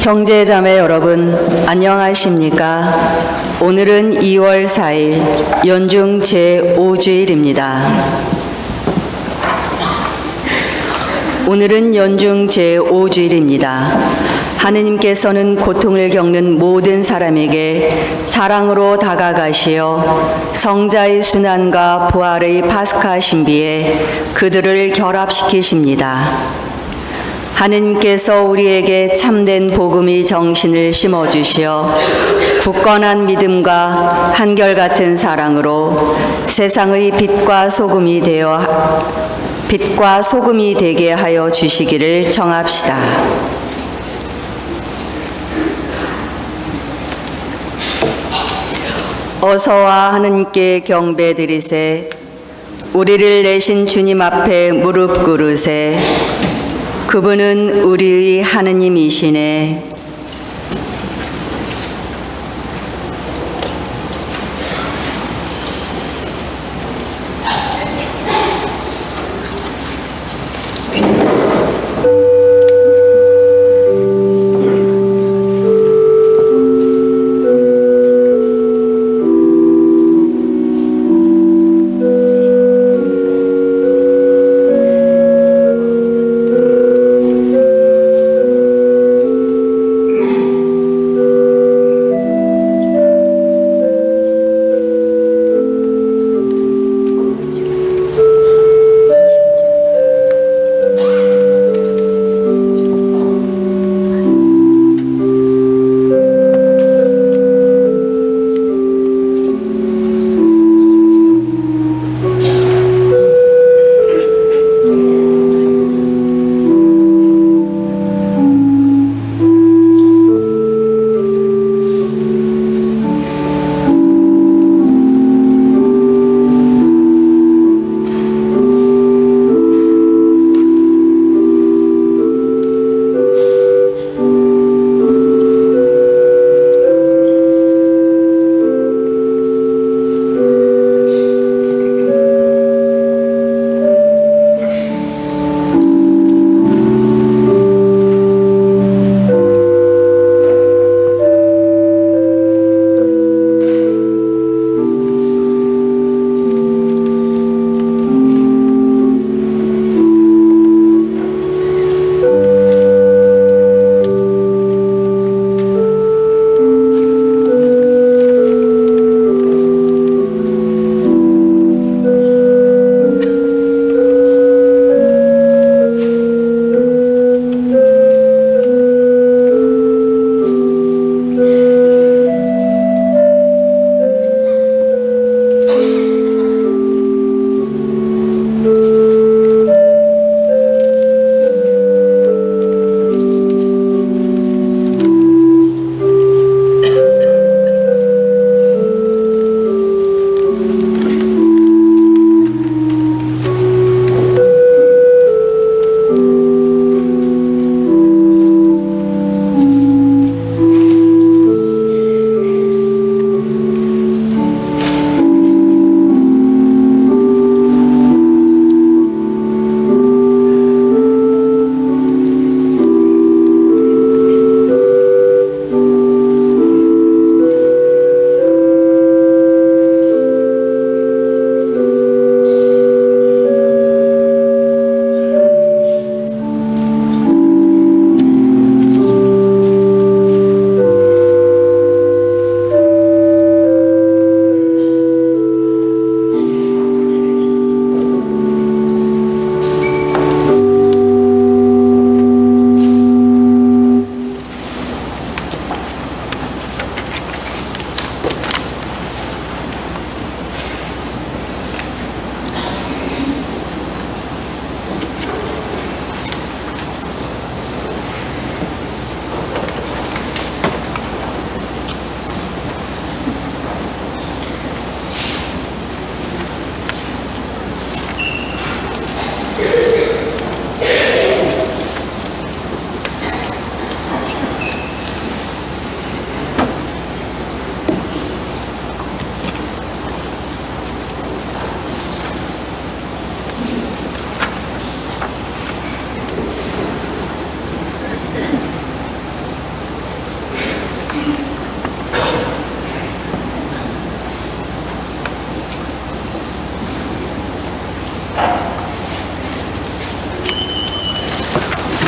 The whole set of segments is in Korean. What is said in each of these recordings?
형제자매 여러분, 안녕하십니까? 오늘은 2월 4일 연중 제5주일입니다. 오늘은 연중 제5주일입니다. 하느님께서는 고통을 겪는 모든 사람에게 사랑으로 다가가시어 성자의 순환과 부활의 파스카 신비에 그들을 결합시키십니다. 하느님께서 우리에게 참된 복음의 정신을 심어주시어 굳건한 믿음과 한결같은 사랑으로 세상의 빛과 소금이 되게 하여 주시기를 청합시다. 어서와 하느님께 경배드리세. 우리를 내신 주님 앞에 무릎 꿇으세. 그분은 우리의 하느님이시네.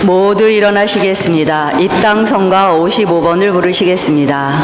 모두 일어나시겠습니다. 입당성가 55번을 부르시겠습니다.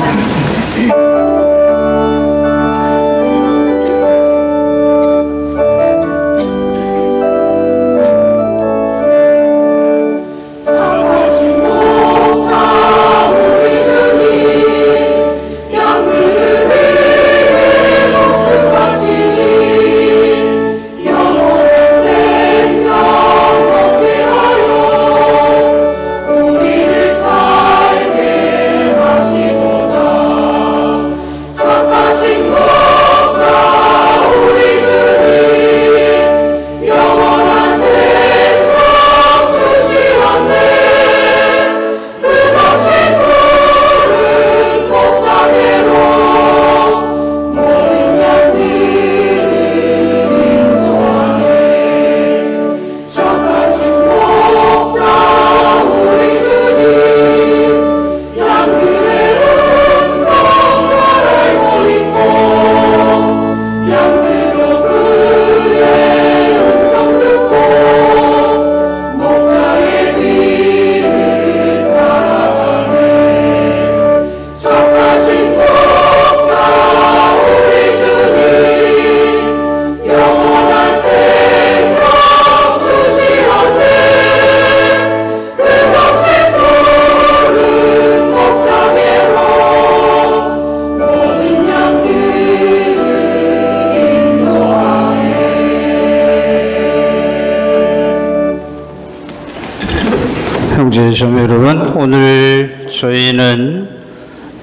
형제자매 여러분, 오늘 저희는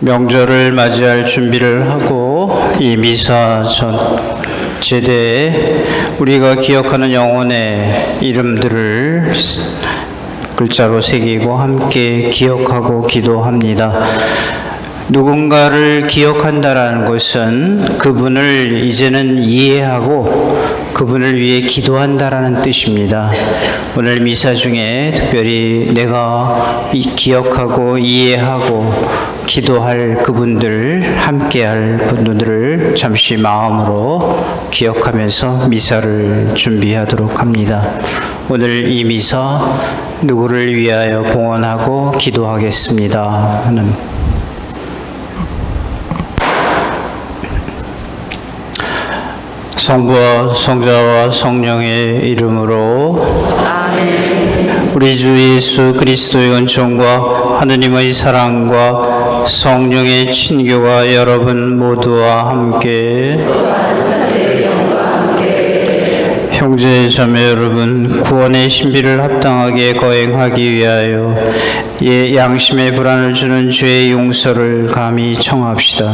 명절을 맞이할 준비를 하고 이 미사 전 제대에 우리가 기억하는 영혼의 이름들을 글자로 새기고 함께 기억하고 기도합니다. 누군가를 기억한다라는 것은 그분을 이제는 이해하고 그분을 위해 기도한다라는 뜻입니다. 오늘 미사 중에 특별히 내가 기억하고 이해하고 기도할 그분들, 함께할 분들을 잠시 마음으로 기억하면서 미사를 준비하도록 합니다. 오늘 이 미사 누구를 위하여 봉헌하고 기도하겠습니다 하는 성부와 성자와 성령의 이름으로 아멘. 우리 주 예수 그리스도의 은총과 하느님의 사랑과 성령의 친교가 여러분 모두와 함께 형제 자매 여러분, 구원의 신비를 합당하게 거행하기 위하여 양심의 불안을 주는 죄의 용서를 감히 청합시다.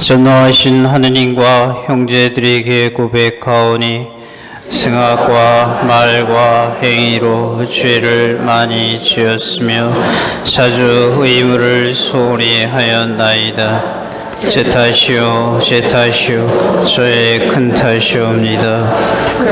전능하신 하느님과 형제들에게 고백하오니 생각과 말과 행위로 죄를 많이 지었으며 자주 의무를 소홀히 하였나이다. 제 탓이요 저의 큰 탓이옵니다.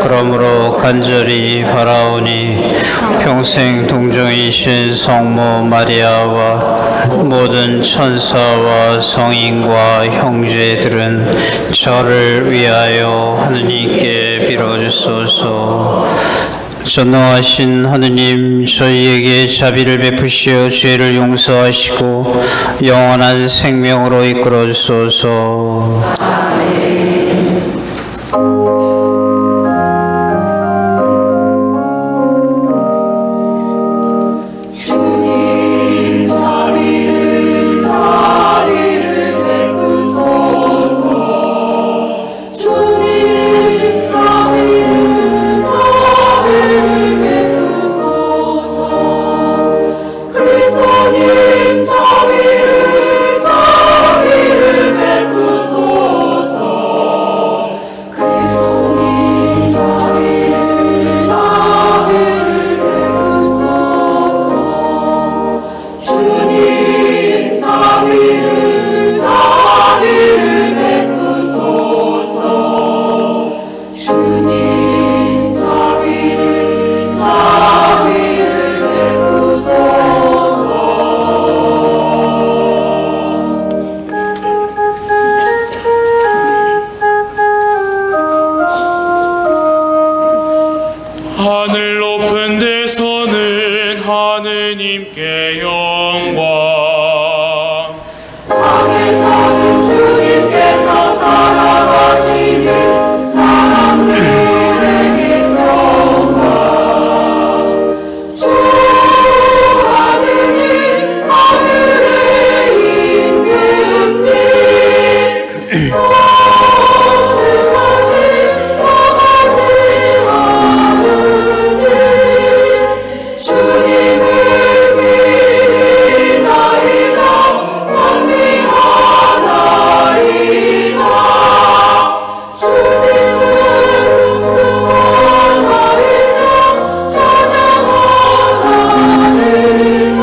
그러므로 간절히 바라오니 평생 동정이신 성모 마리아와 모든 천사와 성인과 형제들은 저를 위하여 하느님께 빌어주소서. 전능하신 하느님, 저희에게 자비를 베푸시어 죄를 용서하시고 영원한 생명으로 이끌어 주소서. 아멘. 자비를 베푸소서. 그리스도님 하느님께 영광. 땅에서는 주님께서 사랑하시는 사람들에게 영광. 주 하느님 하늘의 임금님 전능하신 나가지 않으니 주님을 기리나이다 찬미하나이다 주님을 흡수하나이다 찬양하나이다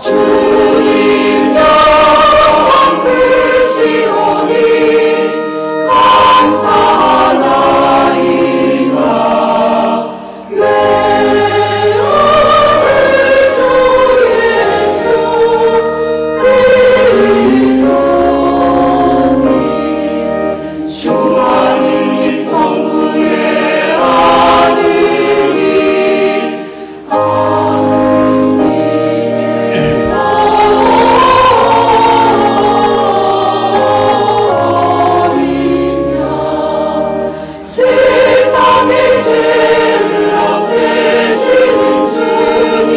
주님 영광 크시오니 감사하나이다 내 아들 주 예수 그리스도니 주 하느님 성부의 아들이 세상의 죄를 없애시는 주님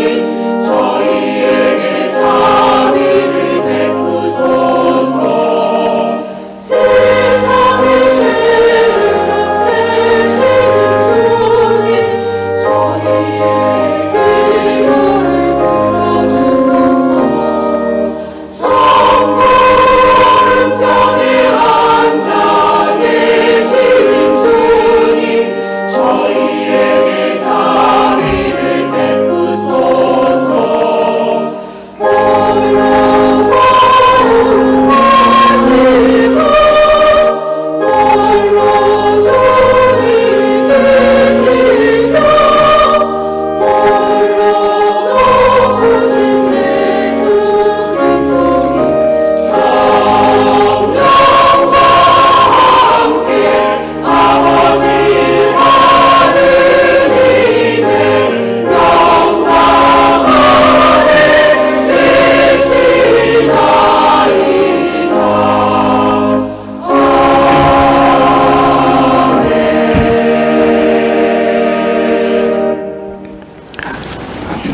저희에게 자비를 베푸소서. 세상의 죄를 없애시는 주님 저희의 기도를 들어주소서. 성부 오른편에 앉아 계시는 주님 저희에게 자비를 베푸소서. 홀로 거룩하시고 홀로 주님 계시며 홀로 높으신 예수 그리스도님 성령과 함께 아버지 하느님의 영광 안에 계시나이다.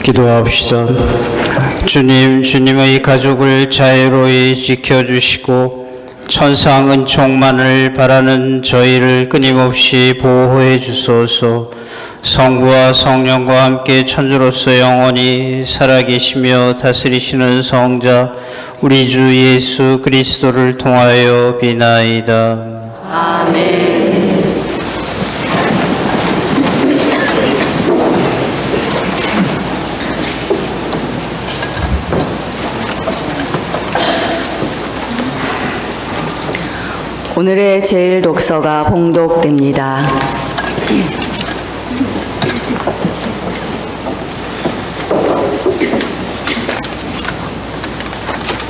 기도합시다. 주님, 주님의 가족을 자유로이 지켜주시고 천상 은총만을 바라는 저희를 끊임없이 보호해 주소서. 성부와 성령과 함께 천주로서 영원히 살아계시며 다스리시는 성자 우리 주 예수 그리스도를 통하여 비나이다. 아멘. 오늘의 제일 독서가 봉독됩니다.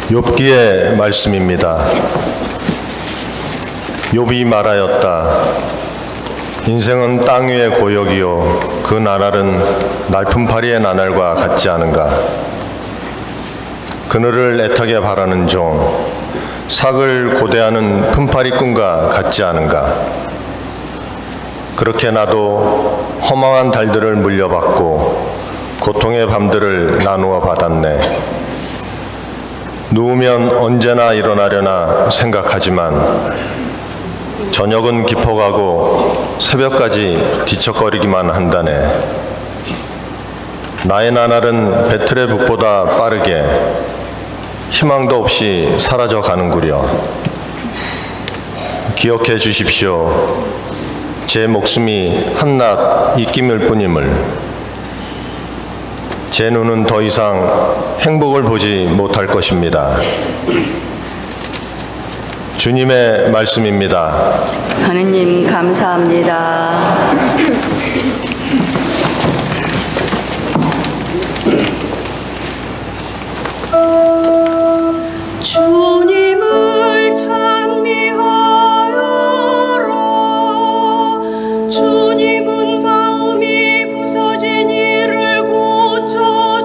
욥기의 말씀입니다. 욥이 말하였다. 인생은 땅 위의 고역이요 그 나날은 날품파리의 나날과 같지 않은가. 그늘을 애타게 바라는 종 삭을 고대하는 품파리꾼과 같지 않은가. 그렇게 나도 허망한 달들을 물려받고 고통의 밤들을 나누어 받았네. 누우면 언제나 일어나려나 생각하지만 저녁은 깊어가고 새벽까지 뒤척거리기만 한다네. 나의 나날은 배틀의 북보다 빠르게 희망도 없이 사라져 가는구려. 기억해 주십시오. 제 목숨이 한낱 입김일 뿐임을. 제 눈은 더 이상 행복을 보지 못할 것입니다. 주님의 말씀입니다. 하느님 감사합니다. 주님을 찬미하여라. 주님은 마음이 부서진 이를 고쳐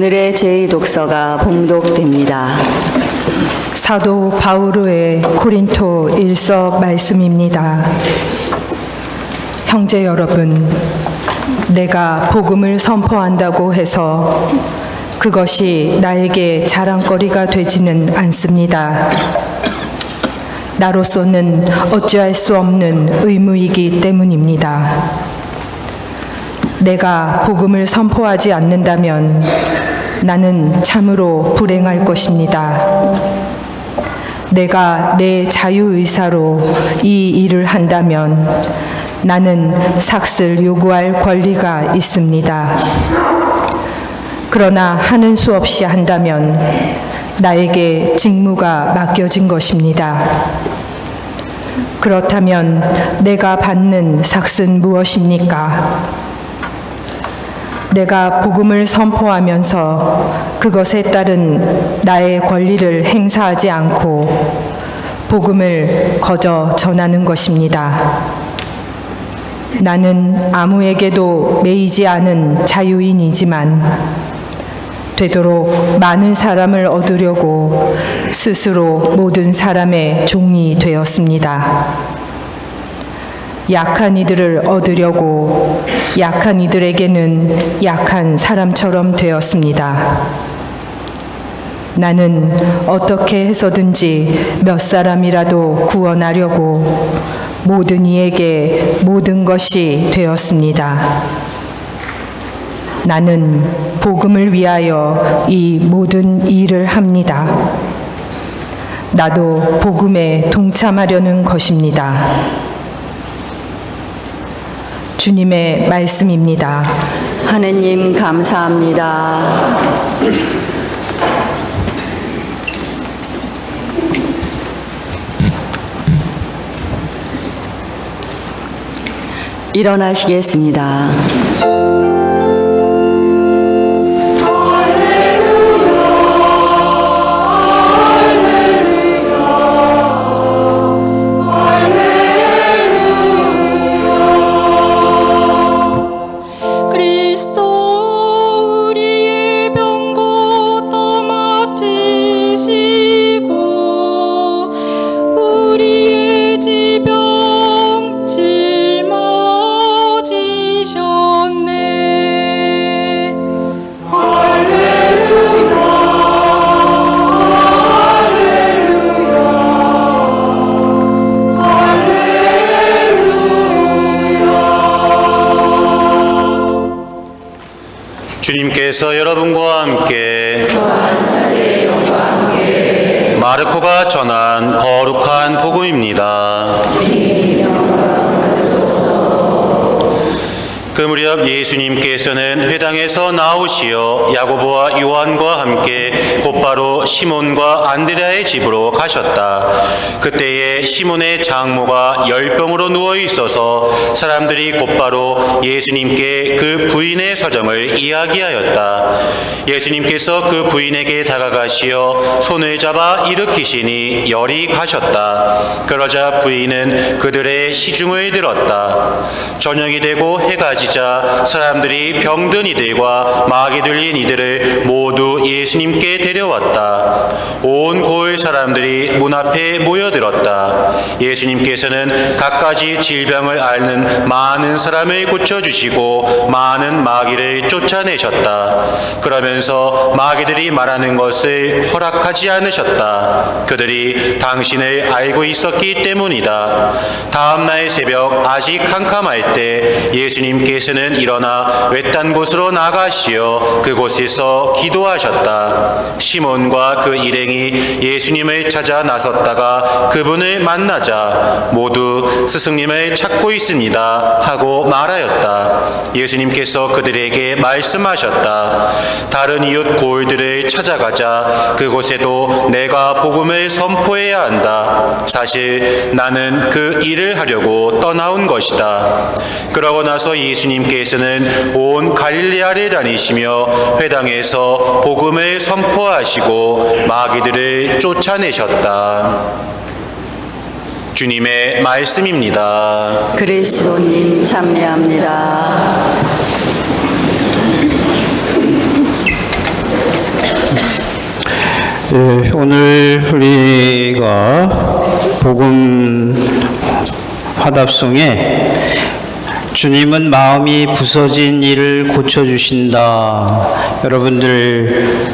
오늘의 제2독서가 봉독됩니다. 사도 바오로의 고린토 1서 말씀입니다. 형제 여러분, 내가 복음을 선포한다고 해서 그것이 나에게 자랑거리가 되지는 않습니다. 나로서는 어찌할 수 없는 의무이기 때문입니다. 내가 복음을 선포하지 않는다면 나는 참으로 불행할 것입니다. 내가 내 자유의사로 이 일을 한다면 나는 삭슬 요구할 권리가 있습니다. 그러나 하는 수 없이 한다면 나에게 직무가 맡겨진 것입니다. 그렇다면 내가 받는 삭은 무엇입니까? 내가 복음을 선포하면서 그것에 따른 나의 권리를 행사하지 않고 복음을 거저 전하는 것입니다. 나는 아무에게도 매이지 않은 자유인이지만 되도록 많은 사람을 얻으려고 스스로 모든 사람의 종이 되었습니다. 약한 이들을 얻으려고 약한 이들에게는 약한 사람처럼 되었습니다. 나는 어떻게 해서든지 몇 사람이라도 구원하려고 모든 이에게 모든 것이 되었습니다. 나는 복음을 위하여 이 모든 일을 합니다. 나도 복음에 동참하려는 것입니다. 주님의 말씀입니다. 하느님 감사합니다. 일어나시겠습니다. 주님께서 여러분과 함께 마르코가 전한 거룩한 복음입니다. 그 무렵 예수님께서는 회당에서 나오시어 야고보와 요한과 함께 곧바로 시몬과 안드레아의 집으로 가셨다. 그때에 시몬의 장모가 열병으로 누워 있어서 사람들이 곧바로 예수님께 그 부인의 서정을 이야기하였다. 예수님께서 그 부인에게 다가가시어 손을 잡아 일으키시니 열이 가셨다. 그러자 부인은 그들의 시중을 들었다. 저녁이 되고 해가 지자 사람들이 병든 이들과 마귀 들린 이들을 모두 예수님께 데려왔다. 온 고을 사람들이 문 앞에 모여들었다. 예수님께서는 갖가지 질병을 앓는 많은 사람을 고쳐주시고 많은 마귀를 쫓아내셨다. 그러면서 마귀들이 말하는 것을 허락하지 않으셨다. 그들이 당신을 알고 있었기 때문이다. 다음 날 새벽 아직 캄캄할 때 예수님께서는 일어나 외딴 곳으로 나가시어 그곳에서 기도하셨다. 시몬과 그 일행이 예수님을 찾아 나섰다가 그분을 만나자 모두 스승님을 찾고 있습니다 하고 말하였다. 예수님께서 그들에게 말씀하셨다. 다른 이웃 고을들을 찾아가자 그곳에도 내가 복음을 선포해야 한다. 사실 나는 그 일을 하려고 떠나온 것이다. 그러고 나서 예수님께서는 온 갈릴리아를 다니시며 회당에서 복음을 선포하시고 마귀들을 쫓아내셨다. 주님의 말씀입니다. 그리스도님 참여합니다. 네, 오늘 우리가 복음 화답송에 주님은 마음이 부서진 이를 고쳐주신다. 여러분들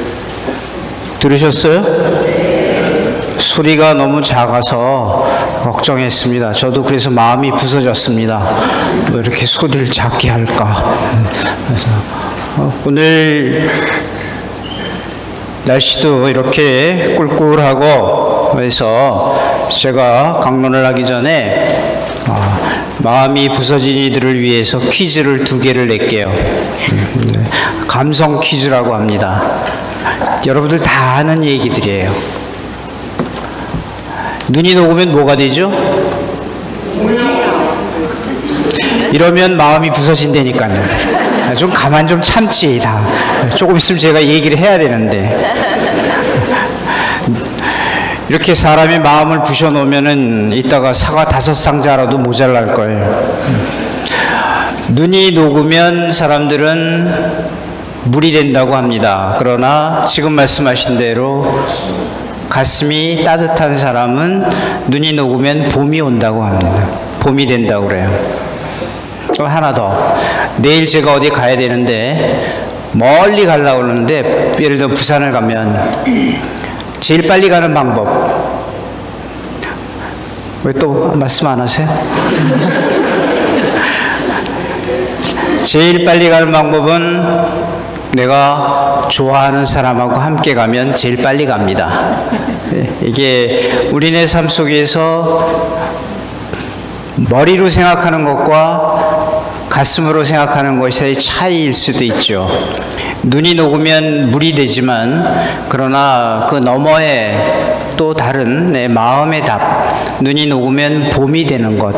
들으셨어요? 소리가 너무 작아서 걱정했습니다. 저도 그래서 마음이 부서졌습니다. 왜 이렇게 소리를 작게 할까? 그래서 오늘 날씨도 이렇게 꿀꿀하고 그래서 제가 강론을 하기 전에 마음이 부서진 이들을 위해서 퀴즈를 2개를 낼게요. 감성 퀴즈라고 합니다. 여러분들 다 아는 얘기들이에요. 눈이 녹으면 뭐가 되죠? 이러면 마음이 부서진다니까요. 좀 가만 좀 참지. 다 조금 있으면 제가 얘기를 해야 되는데 이렇게 사람의 마음을 부셔놓으면은 이따가 사과 5상자라도 모자랄 거예요. 눈이 녹으면 사람들은 물이 된다고 합니다. 그러나 지금 말씀하신 대로 가슴이 따뜻한 사람은 눈이 녹으면 봄이 온다고 합니다. 봄이 된다고 그래요. 또 하나 더. 내일 제가 어디 가야 되는데 멀리 가려고 그러는데 예를 들어 부산을 가면 제일 빨리 가는 방법. 왜 또 말씀 안 하세요? 제일 빨리 가는 방법은 내가 좋아하는 사람하고 함께 가면 제일 빨리 갑니다. 이게 우리네 삶 속에서 머리로 생각하는 것과 가슴으로 생각하는 것의 차이일 수도 있죠. 눈이 녹으면 물이 되지만 그러나 그 너머에 또 다른 내 마음의 답, 눈이 녹으면 봄이 되는 것.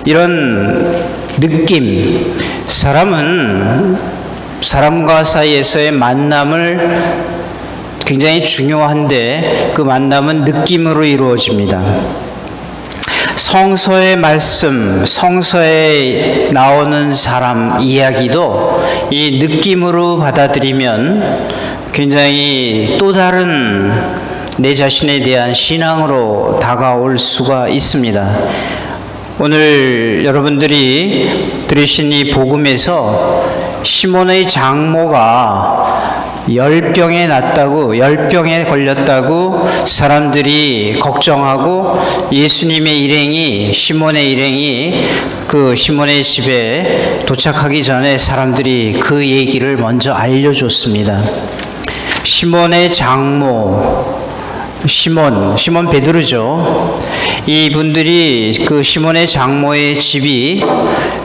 이런 느낌, 사람은 사람과 사이에서의 만남을 굉장히 중요한데 그 만남은 느낌으로 이루어집니다. 성서의 말씀, 성서에 나오는 사람 이야기도 이 느낌으로 받아들이면 굉장히 또 다른 내 자신에 대한 신앙으로 다가올 수가 있습니다. 오늘 여러분들이 들으신 이 복음에서 시몬의 장모가 열병에 났다고, 열병에 걸렸다고 사람들이 걱정하고 예수님의 일행이, 시몬의 일행이 그 시몬의 집에 도착하기 전에 사람들이 그 얘기를 먼저 알려줬습니다. 시몬의 장모, 시몬 베드로죠. 이분들이 그 시몬의 장모의 집이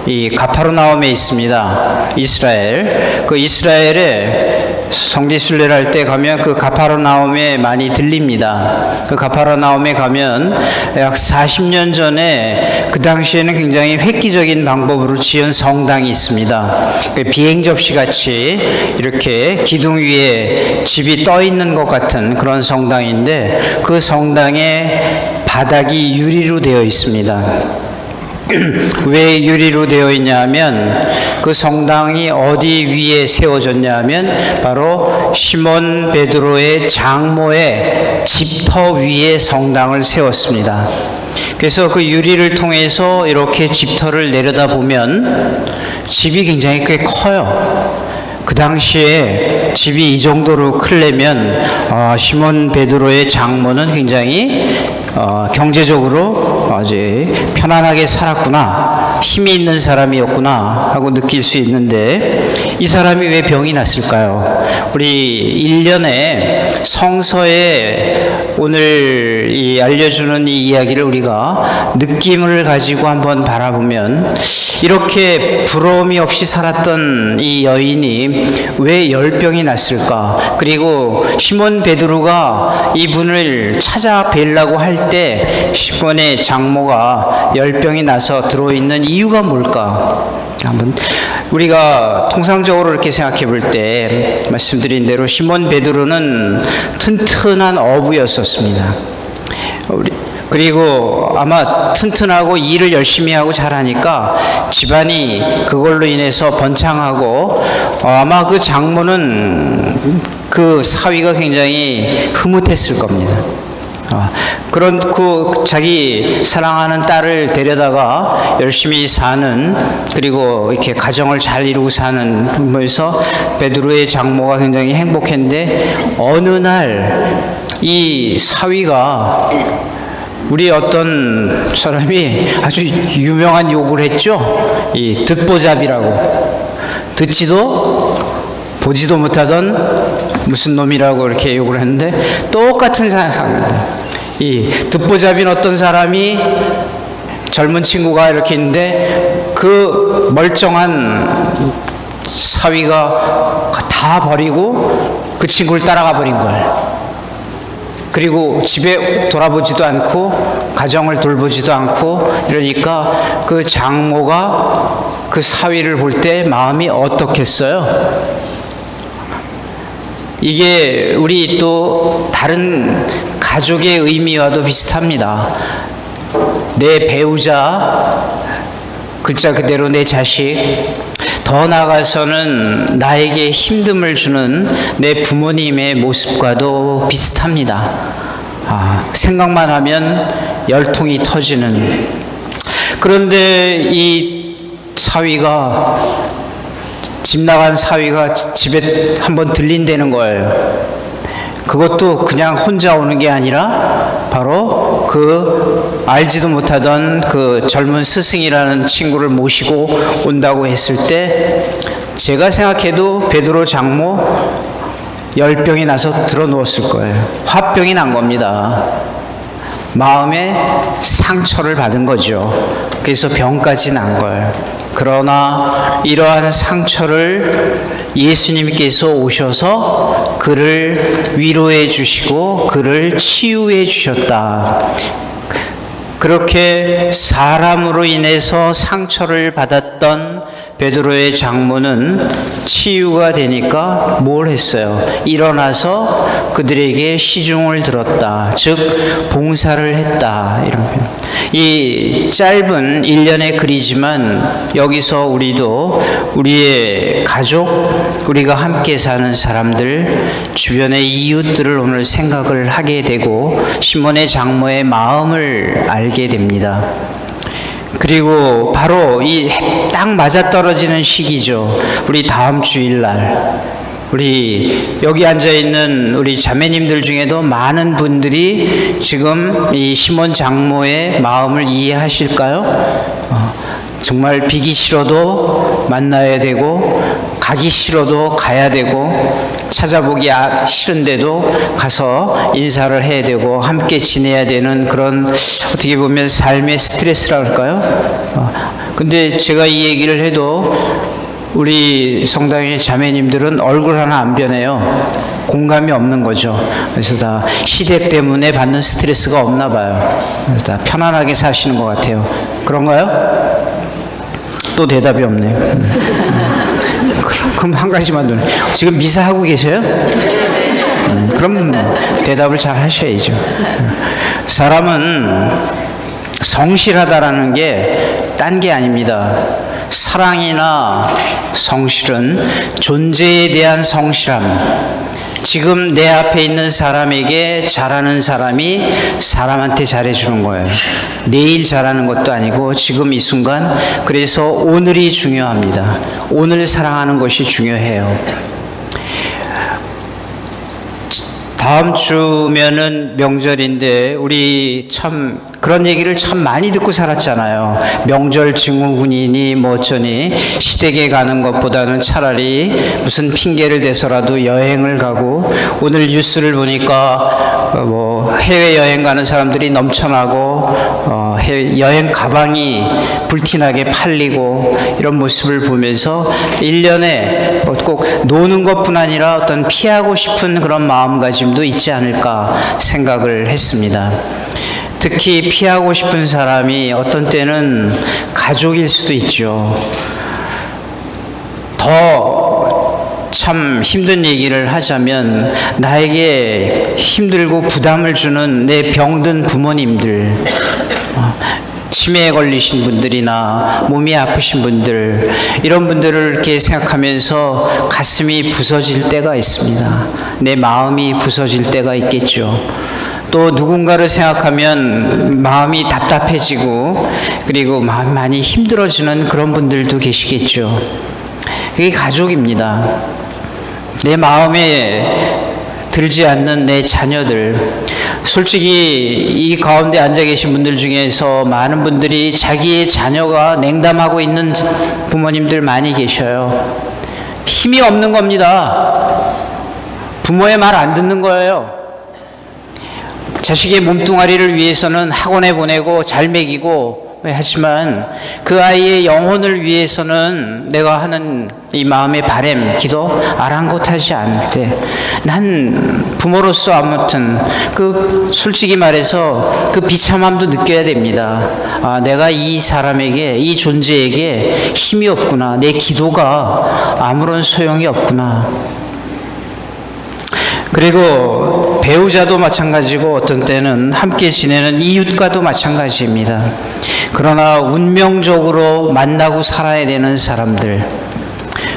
이 가파르나움에 있습니다. 이스라엘. 그 이스라엘에 성지순례를 할 때 가면 그 가파르나움에 많이 들립니다. 그 가파르나움에 가면 약 40년 전에 그 당시에는 굉장히 획기적인 방법으로 지은 성당이 있습니다. 비행 접시 같이 이렇게 기둥 위에 집이 떠 있는 것 같은 그런 성당인데 그 성당의 바닥이 유리로 되어 있습니다. 왜 유리로 되어 있냐 하면 그 성당이 어디 위에 세워졌냐 하면 바로 시몬 베드로의 장모의 집터 위에 성당을 세웠습니다. 그래서 그 유리를 통해서 이렇게 집터를 내려다보면 집이 굉장히 꽤 커요. 그 당시에 집이 이 정도로 크려면 시몬 베드로의 장모는 굉장히 경제적으로 아주 편안하게 살았구나, 힘이 있는 사람이었구나 하고 느낄 수 있는데 이 사람이 왜 병이 났을까요? 우리 1년에 성서에 오늘 이 알려주는 이 이야기를 우리가 느낌을 가지고 한번 바라보면 이렇게 부러움이 없이 살았던 이 여인이 왜 열병이 났을까? 그리고 시몬 베드로가 이분을 찾아뵈려고 할 때 시몬의 장모가 열병이 나서 들어있는 이유가 뭘까? 한번 우리가 통상적으로 이렇게 생각해 볼 때 말씀드린 대로 시몬 베드로는 튼튼한 어부였었습니다. 그리고 아마 튼튼하고 일을 열심히 하고 잘하니까 집안이 그걸로 인해서 번창하고 아마 그 장모는 그 사위가 굉장히 흐뭇했을 겁니다. 그런 자기 사랑하는 딸을 데려다가 열심히 사는, 그리고 이렇게 가정을 잘 이루고 사는 부모에서 베드로의 장모가 굉장히 행복했는데, 어느 날 이 사위가, 우리 어떤 사람이 아주 유명한 욕을 했죠. 이 듣보잡이라고. 듣지도 보지도 못하던 무슨 놈이라고 이렇게 욕을 했는데, 똑같은 상황입니다. 이 듣보잡인 어떤 사람이, 젊은 친구가 이렇게 있는데 그 멀쩡한 사위가 다 버리고 그 친구를 따라가 버린 거예요. 그리고 집에 돌아보지도 않고 가정을 돌보지도 않고 이러니까 그 장모가 그 사위를 볼 때 마음이 어떻겠어요? 이게 우리 또 다른 가족의 의미와도 비슷합니다. 내 배우자, 글자 그대로 내 자식, 더 나아가서는 나에게 힘듦을 주는 내 부모님의 모습과도 비슷합니다. 생각만 하면 열통이 터지는. 그런데 이 사위가, 집 나간 사위가 집에 한번 들린다는 거예요. 그것도 그냥 혼자 오는 게 아니라 바로 그 알지도 못하던 그 젊은 스승이라는 친구를 모시고 온다고 했을 때, 제가 생각해도 베드로 장모 열병이 나서 들어 누웠을 거예요. 화병이 난 겁니다. 마음에 상처를 받은 거죠. 그래서 병까지 난 거예요. 그러나 이러한 상처를 예수님께서 오셔서 그를 위로해 주시고 그를 치유해 주셨다. 그렇게 사람으로 인해서 상처를 받았던 베드로의 장모는 치유가 되니까 뭘 했어요? 일어나서 그들에게 시중을 들었다. 즉 봉사를 했다. 이런 표현. 이 짧은 1년의 글이지만 여기서 우리도 우리의 가족, 우리가 함께 사는 사람들, 주변의 이웃들을 오늘 생각을 하게 되고 시몬의 장모의 마음을 알게 됩니다. 그리고 바로 이 딱 맞아떨어지는 시기죠. 우리 다음 주일날 우리 여기 앉아있는 우리 자매님들 중에도 많은 분들이 지금 이 시몬 장모의 마음을 이해하실까요? 정말 비기 싫어도 만나야 되고 가기 싫어도 가야 되고 찾아보기 싫은데도 가서 인사를 해야 되고 함께 지내야 되는 그런 어떻게 보면 삶의 스트레스라 할까요? 근데 제가 이 얘기를 해도 우리 성당의 자매님들은 얼굴 하나 안 변해요. 공감이 없는 거죠. 그래서 다 시댁 때문에 받는 스트레스가 없나 봐요. 그래서 다 편안하게 사시는 것 같아요. 그런가요? 또 대답이 없네요. 그럼 한 가지만 더. 지금 미사하고 계세요? 그럼 대답을 잘 하셔야죠. 사람은 성실하다라는 게 딴 게 아닙니다. 사랑이나 성실은 존재에 대한 성실함. 지금 내 앞에 있는 사람에게 잘하는 사람이 사람한테 잘해주는 거예요. 내일 잘하는 것도 아니고 지금 이 순간. 그래서 오늘이 중요합니다. 오늘 사랑하는 것이 중요해요. 다음 주면은 명절인데 우리 참 그런 얘기를 참 많이 듣고 살았잖아요. 명절 증후군이니 뭐 어쩌니 시댁에 가는 것보다는 차라리 무슨 핑계를 대서라도 여행을 가고, 오늘 뉴스를 보니까 뭐 해외여행 가는 사람들이 넘쳐나고 여행 가방이 불티나게 팔리고 이런 모습을 보면서 1년에 꼭 노는 것뿐 아니라 어떤 피하고 싶은 그런 마음가짐도 있지 않을까 생각을 했습니다. 특히 피하고 싶은 사람이 어떤 때는 가족일 수도 있죠. 더 참 힘든 얘기를 하자면 나에게 힘들고 부담을 주는 내 병든 부모님들, 치매에 걸리신 분들이나 몸이 아프신 분들, 이런 분들을 이렇게 생각하면서 가슴이 부서질 때가 있습니다. 내 마음이 부서질 때가 있겠죠. 또 누군가를 생각하면 마음이 답답해지고 그리고 마음이 많이 힘들어지는 그런 분들도 계시겠죠. 그게 가족입니다. 내 마음에 들지 않는 내 자녀들, 솔직히 이 가운데 앉아 계신 분들 중에서 많은 분들이 자기의 자녀가 냉담하고 있는 부모님들 많이 계셔요. 힘이 없는 겁니다. 부모의 말 안 듣는 거예요. 자식의 몸뚱아리를 위해서는 학원에 보내고 잘 먹이고 하지만 그 아이의 영혼을 위해서는 내가 하는 이 마음의 바람, 기도 아랑곳하지 않대. 난 부모로서 아무튼 솔직히 말해서 그 비참함도 느껴야 됩니다. 아, 내가 이 사람에게, 이 존재에게 힘이 없구나. 내 기도가 아무런 소용이 없구나. 그리고 배우자도 마찬가지고 어떤 때는 함께 지내는 이웃과도 마찬가지입니다. 그러나 운명적으로 만나고 살아야 되는 사람들,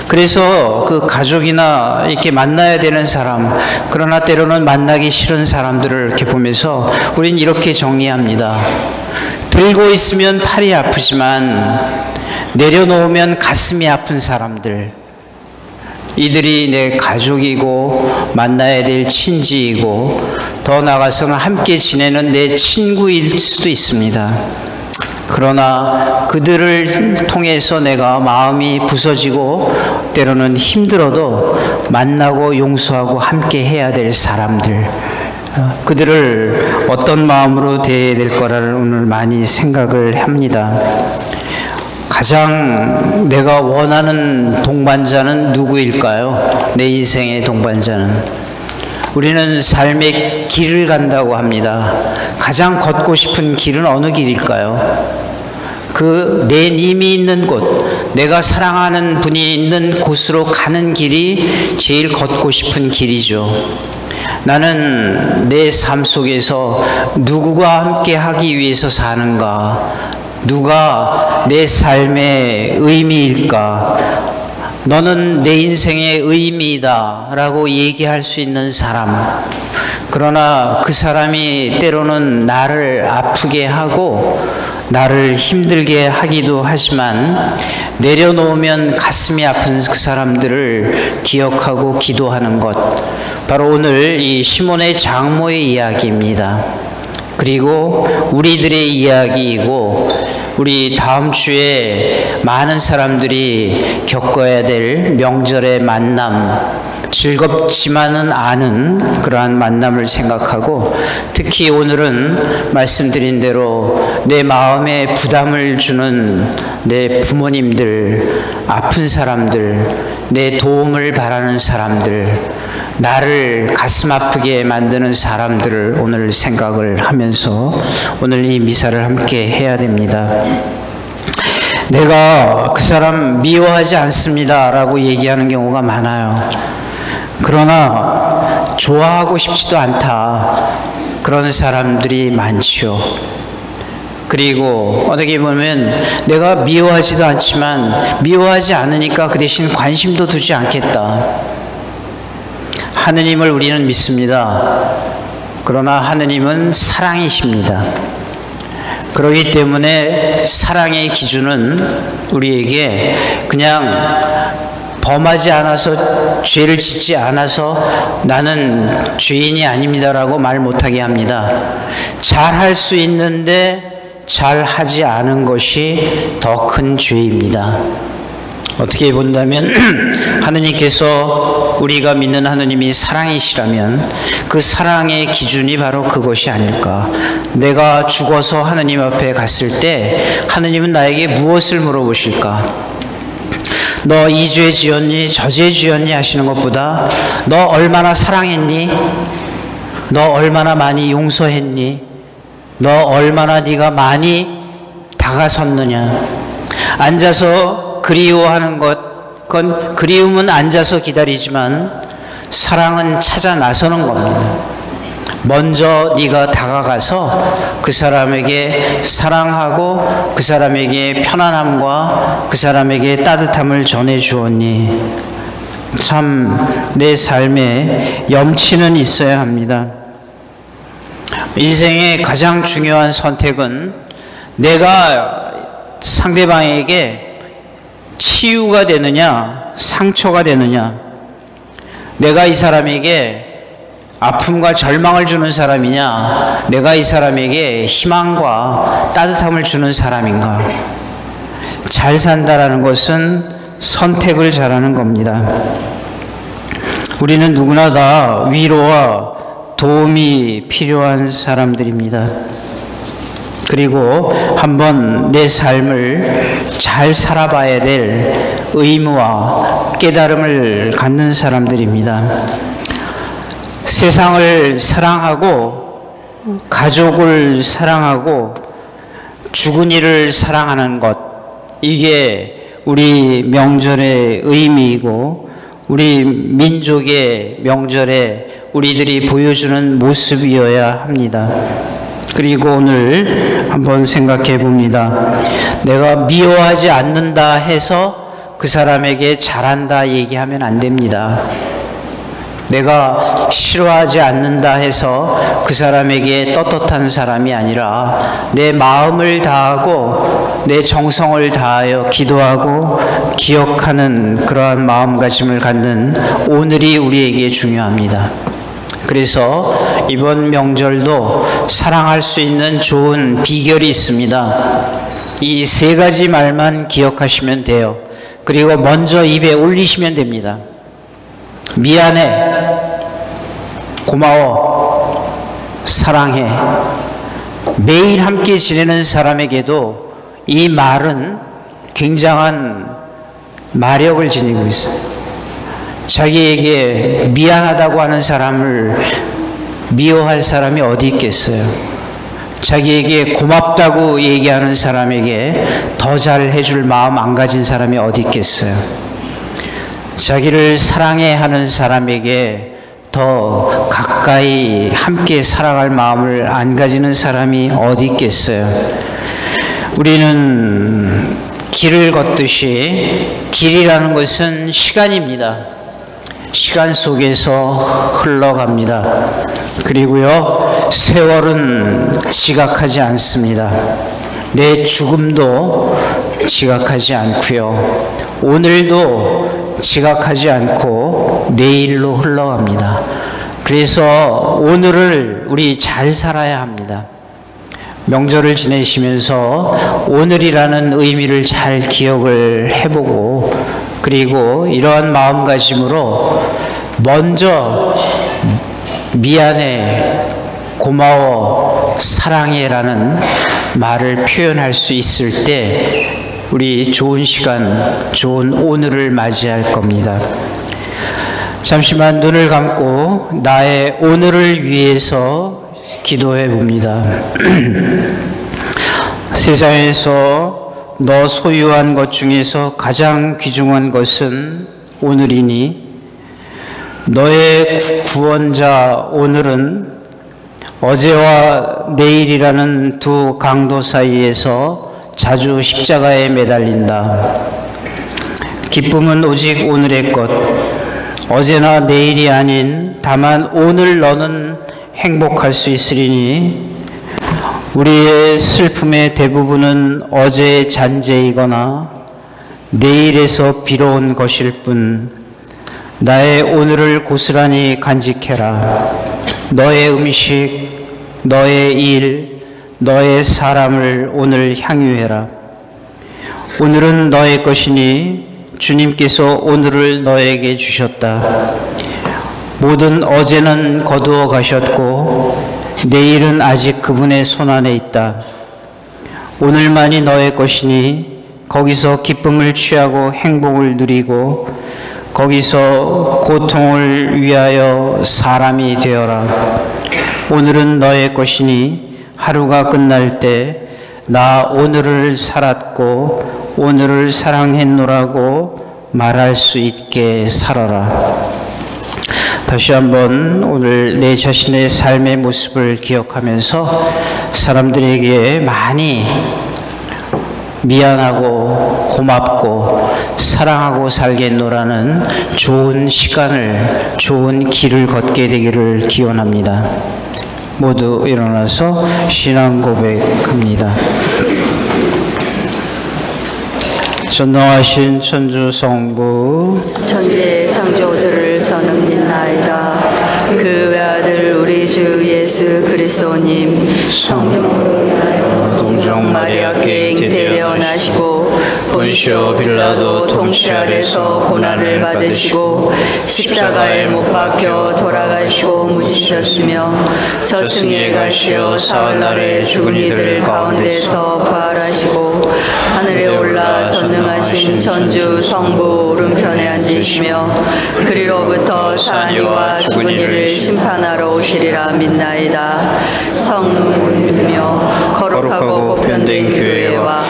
그래서 그 가족이나 이렇게 만나야 되는 사람, 그러나 때로는 만나기 싫은 사람들을 이렇게 보면서 우린 이렇게 정리합니다. 들고 있으면 팔이 아프지만 내려놓으면 가슴이 아픈 사람들, 이들이 내 가족이고 만나야 될 친지이고 더 나아가서는 함께 지내는 내 친구일 수도 있습니다. 그러나 그들을 통해서 내가 마음이 부서지고 때로는 힘들어도 만나고 용서하고 함께 해야 될 사람들, 그들을 어떤 마음으로 대해야 될 거라를 오늘 많이 생각을 합니다. 가장 내가 원하는 동반자는 누구일까요? 내 인생의 동반자는. 우리는 삶의 길을 간다고 합니다. 가장 걷고 싶은 길은 어느 길일까요? 내 님이 있는 곳, 내가 사랑하는 분이 있는 곳으로 가는 길이 제일 걷고 싶은 길이죠. 나는 내 삶 속에서 누구와 함께 하기 위해서 사는가? 누가 내 삶의 의미일까? 너는 내 인생의 의미이다 라고 얘기할 수 있는 사람, 그러나 그 사람이 때로는 나를 아프게 하고 나를 힘들게 하기도 하지만 내려놓으면 가슴이 아픈 그 사람들을 기억하고 기도하는 것, 바로 오늘 이 시몬의 장모의 이야기입니다. 그리고 우리들의 이야기이고 우리 다음 주에 많은 사람들이 겪어야 될 명절의 만남, 즐겁지만은 않은 그러한 만남을 생각하고, 특히 오늘은 말씀드린 대로 내 마음에 부담을 주는 내 부모님들, 아픈 사람들, 내 도움을 바라는 사람들, 나를 가슴 아프게 만드는 사람들을 오늘 생각을 하면서 오늘 이 미사를 함께 해야 됩니다. 내가 그 사람 미워하지 않습니다 라고 얘기하는 경우가 많아요. 그러나 좋아하고 싶지도 않다, 그런 사람들이 많지요. 그리고 어떻게 보면 내가 미워하지도 않지만 미워하지 않으니까 그 대신 관심도 두지 않겠다. 하느님을 우리는 믿습니다. 그러나 하느님은 사랑이십니다. 그렇기 때문에 사랑의 기준은 우리에게 그냥 범하지 않아서, 죄를 짓지 않아서 나는 죄인이 아닙니다라고 말 못하게 합니다. 잘할 수 있는데 잘하지 않은 것이 더 큰 죄입니다. 어떻게 본다면 하느님께서, 우리가 믿는 하느님이 사랑이시라면 그 사랑의 기준이 바로 그것이 아닐까. 내가 죽어서 하느님 앞에 갔을 때 하느님은 나에게 무엇을 물어보실까? 너 이 죄 지었니? 저 죄 지었니? 하시는 것보다 너 얼마나 사랑했니? 너 얼마나 많이 용서했니? 너 얼마나 네가 많이 다가섰느냐? 앉아서 그리워하는 것, 그건 그리움은 앉아서 기다리지만 사랑은 찾아 나서는 겁니다. 먼저 네가 다가가서 그 사람에게 사랑하고 그 사람에게 편안함과 그 사람에게 따뜻함을 전해 주었니? 참 내 삶에 염치는 있어야 합니다. 인생의 가장 중요한 선택은 내가 상대방에게 치유가 되느냐 상처가 되느냐, 내가 이 사람에게 아픔과 절망을 주는 사람이냐, 내가 이 사람에게 희망과 따뜻함을 주는 사람인가. 잘 산다라는 것은 선택을 잘하는 겁니다. 우리는 누구나 다 위로와 도움이 필요한 사람들입니다. 그리고 한번 내 삶을 잘 살아봐야 될 의무와 깨달음을 갖는 사람들입니다. 세상을 사랑하고 가족을 사랑하고 죽은 이를 사랑하는 것, 이게 우리 명절의 의미이고 우리 민족의 명절에 우리들이 보여주는 모습이어야 합니다. 그리고 오늘 한번 생각해 봅니다. 내가 미워하지 않는다 해서 그 사람에게 잘한다 얘기하면 안 됩니다. 내가 싫어하지 않는다 해서 그 사람에게 떳떳한 사람이 아니라 내 마음을 다하고 내 정성을 다하여 기도하고 기억하는 그러한 마음가짐을 갖는 오늘이 우리에게 중요합니다. 그래서 이번 명절도 사랑할 수 있는 좋은 비결이 있습니다. 이 세 가지 말만 기억하시면 돼요. 그리고 먼저 입에 올리시면 됩니다. 미안해, 고마워, 사랑해. 매일 함께 지내는 사람에게도 이 말은 굉장한 마력을 지니고 있어요. 자기에게 미안하다고 하는 사람을 미워할 사람이 어디 있겠어요? 자기에게 고맙다고 얘기하는 사람에게 더 잘 해줄 마음 안 가진 사람이 어디 있겠어요? 자기를 사랑해 하는 사람에게 더 가까이 함께 살아갈 마음을 안 가지는 사람이 어디 있겠어요? 우리는 길을 걷듯이 길이라는 것은 시간입니다. 시간 속에서 흘러갑니다. 그리고요, 세월은 지각하지 않습니다. 내 죽음도 지각하지 않고요, 오늘도 지각하지 않고 내일로 흘러갑니다. 그래서 오늘을 우리 잘 살아야 합니다. 명절을 지내시면서 오늘이라는 의미를 잘 기억을 해보고, 그리고 이러한 마음가짐으로 먼저 미안해, 고마워, 사랑해라는 말을 표현할 수 있을 때 우리 좋은 시간, 좋은 오늘을 맞이할 겁니다. 잠시만 눈을 감고 나의 오늘을 위해서 기도해 봅니다. 세상에서 너 소유한 것 중에서 가장 귀중한 것은 오늘이니, 너의 구원자 오늘은 어제와 내일이라는 두 강도 사이에서 자주 십자가에 매달린다. 기쁨은 오직 오늘의 것, 어제나 내일이 아닌 다만 오늘 너는 행복할 수 있으리니, 우리의 슬픔의 대부분은 어제의 잔재이거나 내일에서 비로운 것일 뿐, 나의 오늘을 고스란히 간직해라. 너의 음식, 너의 일, 너의 사람을 오늘 향유해라. 오늘은 너의 것이니 주님께서 오늘을 너에게 주셨다. 모든 어제는 거두어 가셨고 내일은 아직 그분의 손안에 있다. 오늘만이 너의 것이니 거기서 기쁨을 취하고 행복을 누리고 거기서 고통을 위하여 사람이 되어라. 오늘은 너의 것이니 하루가 끝날 때 나 오늘을 살았고 오늘을 사랑했노라고 말할 수 있게 살아라. 다시 한번 오늘 내 자신의 삶의 모습을 기억하면서 사람들에게 많이 미안하고 고맙고 사랑하고 살겠노라는 좋은 시간을, 좋은 길을 걷게 되기를 기원합니다. 모두 일어나서 신앙 고백합니다. 전능하신 천주 성부 천지의 창조주를 저는 믿나이다. 그 외아들 우리 주 예수 그리스도님 성령으로 인하여 동정 마리아께 잉태되어 나시고 본시오 빌라도 통치 아래서 고난을 받으시고 십자가에 못 박혀 돌아가시고 묻히셨으며 서승에 가시어 사흘날에 죽은 이들 가운데서 부활하시고 하늘에 올라 전능하신 천주 성부 오른편에 앉으시며 그리로부터 산 이와 죽은 이를 심판하러 오시리라 믿나이다. 성령을 믿으며 거룩하고 보편된 교회와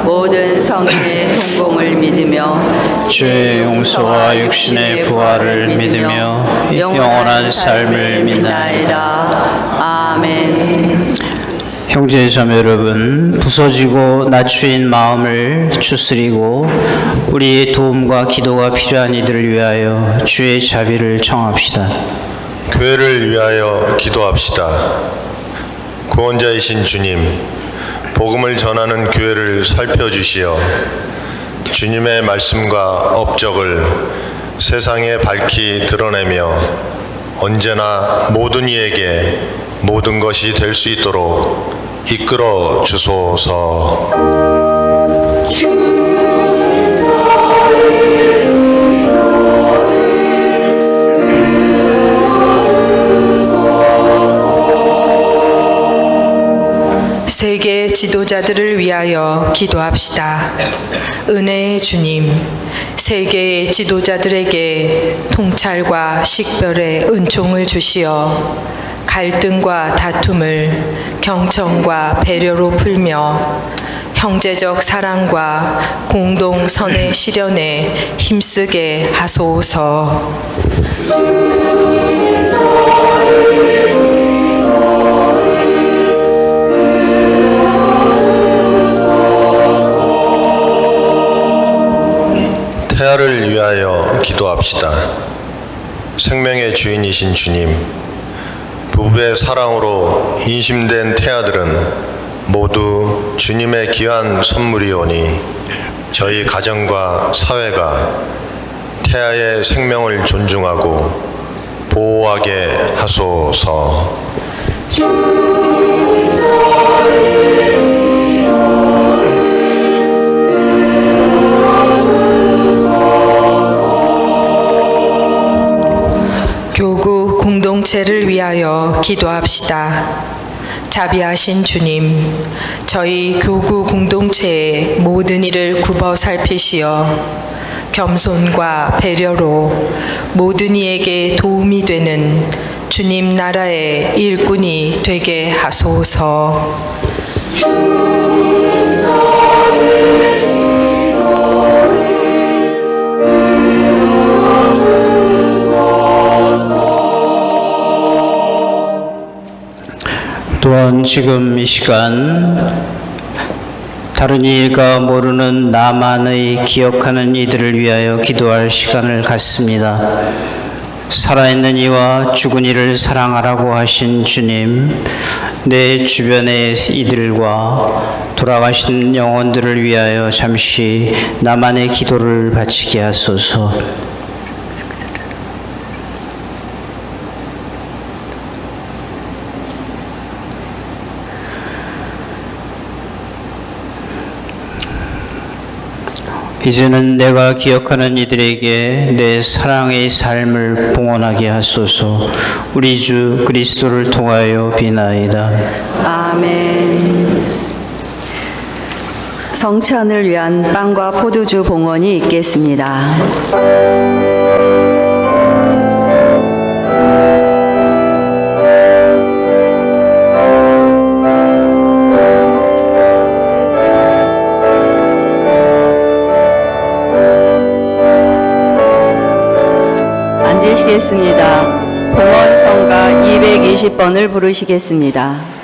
모든 성인의 통공을 믿으며 죄의 용서와 육신의 부활을 믿으며 영원한 삶을 믿나이다. 아멘. 형제자매 여러분, 부서지고 낮추인 마음을 추스리고 우리의 도움과 기도가 필요한 이들을 위하여 주의 자비를 청합시다. 교회를 위하여 기도합시다. 구원자이신 주님, 복음을 전하는 교회를 살펴주시어 주님의 말씀과 업적을 세상에 밝히 드러내며 언제나 모든 이에게 모든 것이 될 수 있도록 이끌어 주소서. 세계 지도자들을 위하여 기도합시다. 은혜의 주님, 세계의 지도자들에게 통찰과 식별의 은총을 주시어 갈등과 다툼을 경청과 배려로 풀며 형제적 사랑과 공동 선의 실현에 힘쓰게 하소서. 태아를 위하여 기도합시다. 생명의 주인이신 주님, 부부의 사랑으로 인심된 태아들은 모두 주님의 귀한 선물이오니 저희 가정과 사회가 태아의 생명을 존중하고 보호하게 하소서. 교구 공동체를 위하여 기도합시다. 자비하신 주님, 저희 교구 공동체의 모든 일을 굽어 살피시어 겸손과 배려로 모든 이에게 도움이 되는 주님 나라의 일꾼이 되게 하소서. 또한 지금 이 시간 다른 이가 모르는 나만의 기억하는 이들을 위하여 기도할 시간을 갖습니다. 살아있는 이와 죽은 이를 사랑하라고 하신 주님, 내 주변의 이들과 돌아가신 영혼들을 위하여 잠시 나만의 기도를 바치게 하소서. 이제는 내가 기억하는 이들에게 내 사랑의 삶을 봉헌하게 하소서. 우리 주 그리스도를 통하여 비나이다. 아멘. 성찬을 위한 빵과 포도주 봉헌이 있겠습니다. 앉으시겠습니다. 봉헌성가 220번을 부르시겠습니다.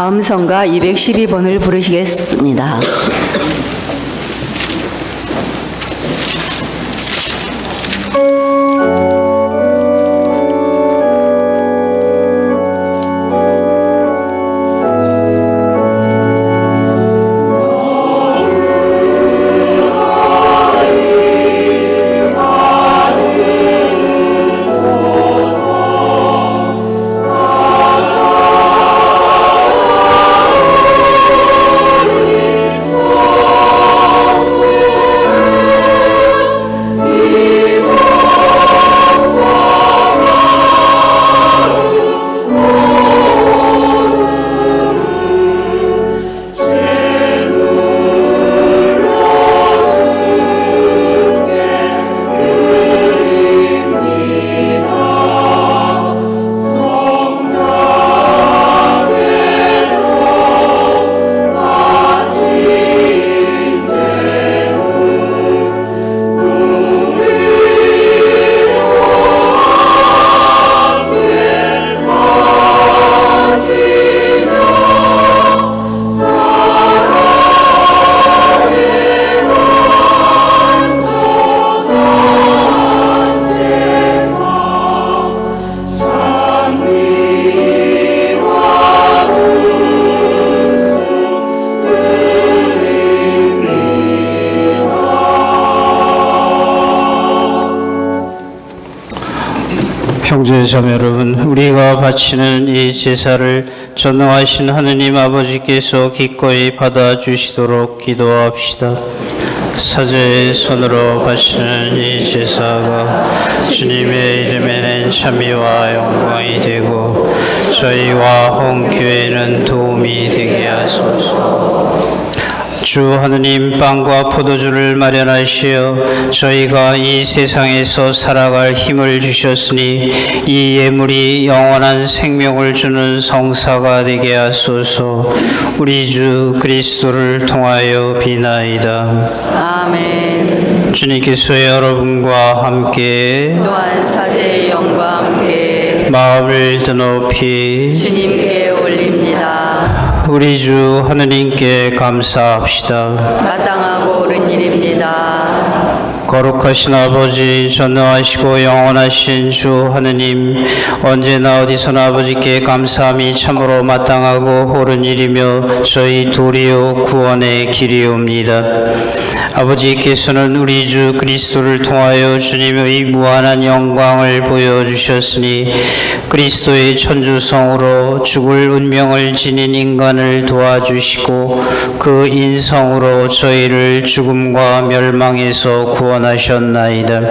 다음 성가 212번을 부르시겠습니다. 형제자매 여러분, 우리가 바치는 이 제사를 전능하신 하느님 아버지께서 기꺼이 받아주시도록 기도합시다. 사제의 손으로 바치는 이 제사가 주님의 이름에는 참미와 영광이 되고 저희와 홍교회는 도움이 되게 하소서. 주 하느님, 빵과 포도주를 마련하시어 저희가 이 세상에서 살아갈 힘을 주셨으니 이 예물이 영원한 생명을 주는 성사가 되게 하소서. 우리 주 그리스도를 통하여 비나이다. 아멘. 주님께서 여러분과 함께 또한 사제의 영과 함께 마음을 드높이 주님께 올립니다. 우리 주 하느님께 감사합시다. 마땅하고 옳은 일입니다. 거룩하신 아버지, 전능하시고 영원하신 주 하느님, 언제나 어디서나 아버지께 감사함이 참으로 마땅하고 옳은 일이며 저희 도리요 구원의 길이옵니다. 아버지께서는 우리 주 그리스도를 통하여 주님의 무한한 영광을 보여주셨으니 그리스도의 천주성으로 죽을 운명을 지닌 인간을 도와주시고 그 인성으로 저희를 죽음과 멸망에서 구원하셨나이다.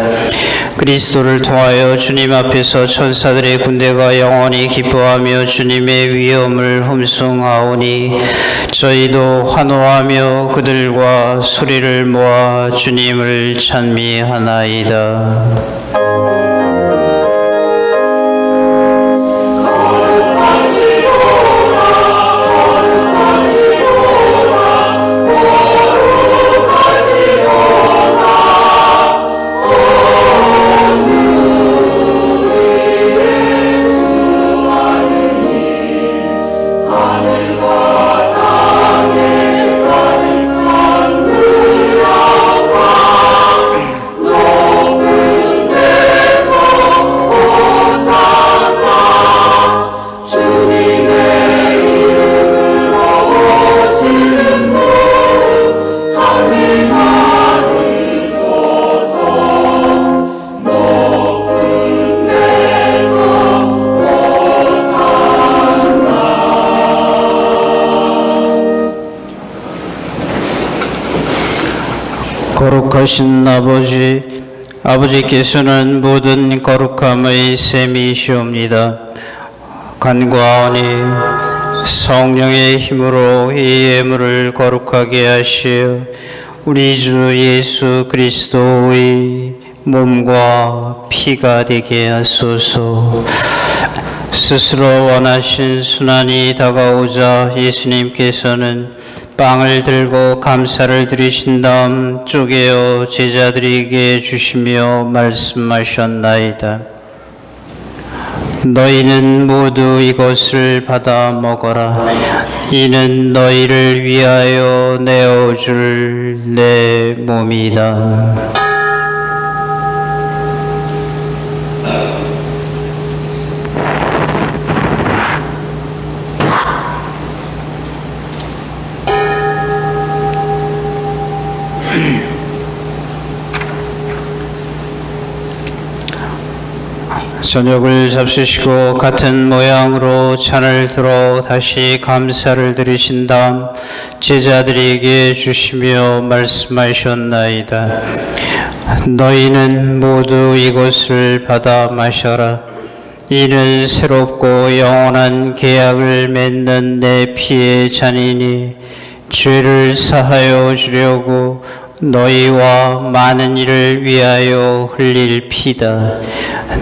그리스도를 통하여 주님 앞에서 천사들의 군대가 영원히 기뻐하며 주님의 위엄을 흠숭하오니 저희도 환호하며 그들과 소리를 모아 주님을 찬미하나이다. 거룩하신 아버지, 아버지께서는 모든 거룩함의 셈이시옵니다. 간과하니 성령의 힘으로 이 예물을 거룩하게 하시어 우리 주 예수 그리스도의 몸과 피가 되게 하소서. 스스로 원하신 순환이 다가오자 예수님께서는 빵을 들고 감사를 드리신 다음 쪼개어 제자들에게 주시며 말씀하셨나이다. 너희는 모두 이것을 받아 먹어라. 이는 너희를 위하여 내어줄 내 몸이다. 저녁을 잡수시고 같은 모양으로 잔을 들어 다시 감사를 드리신 다음 제자들에게 주시며 말씀하셨나이다. 너희는 모두 이것을 받아 마셔라. 이는 새롭고 영원한 계약을 맺는 내 피의 잔이니 죄를 사하여 주려고 너희와 많은 이를 위하여 흘릴 피다.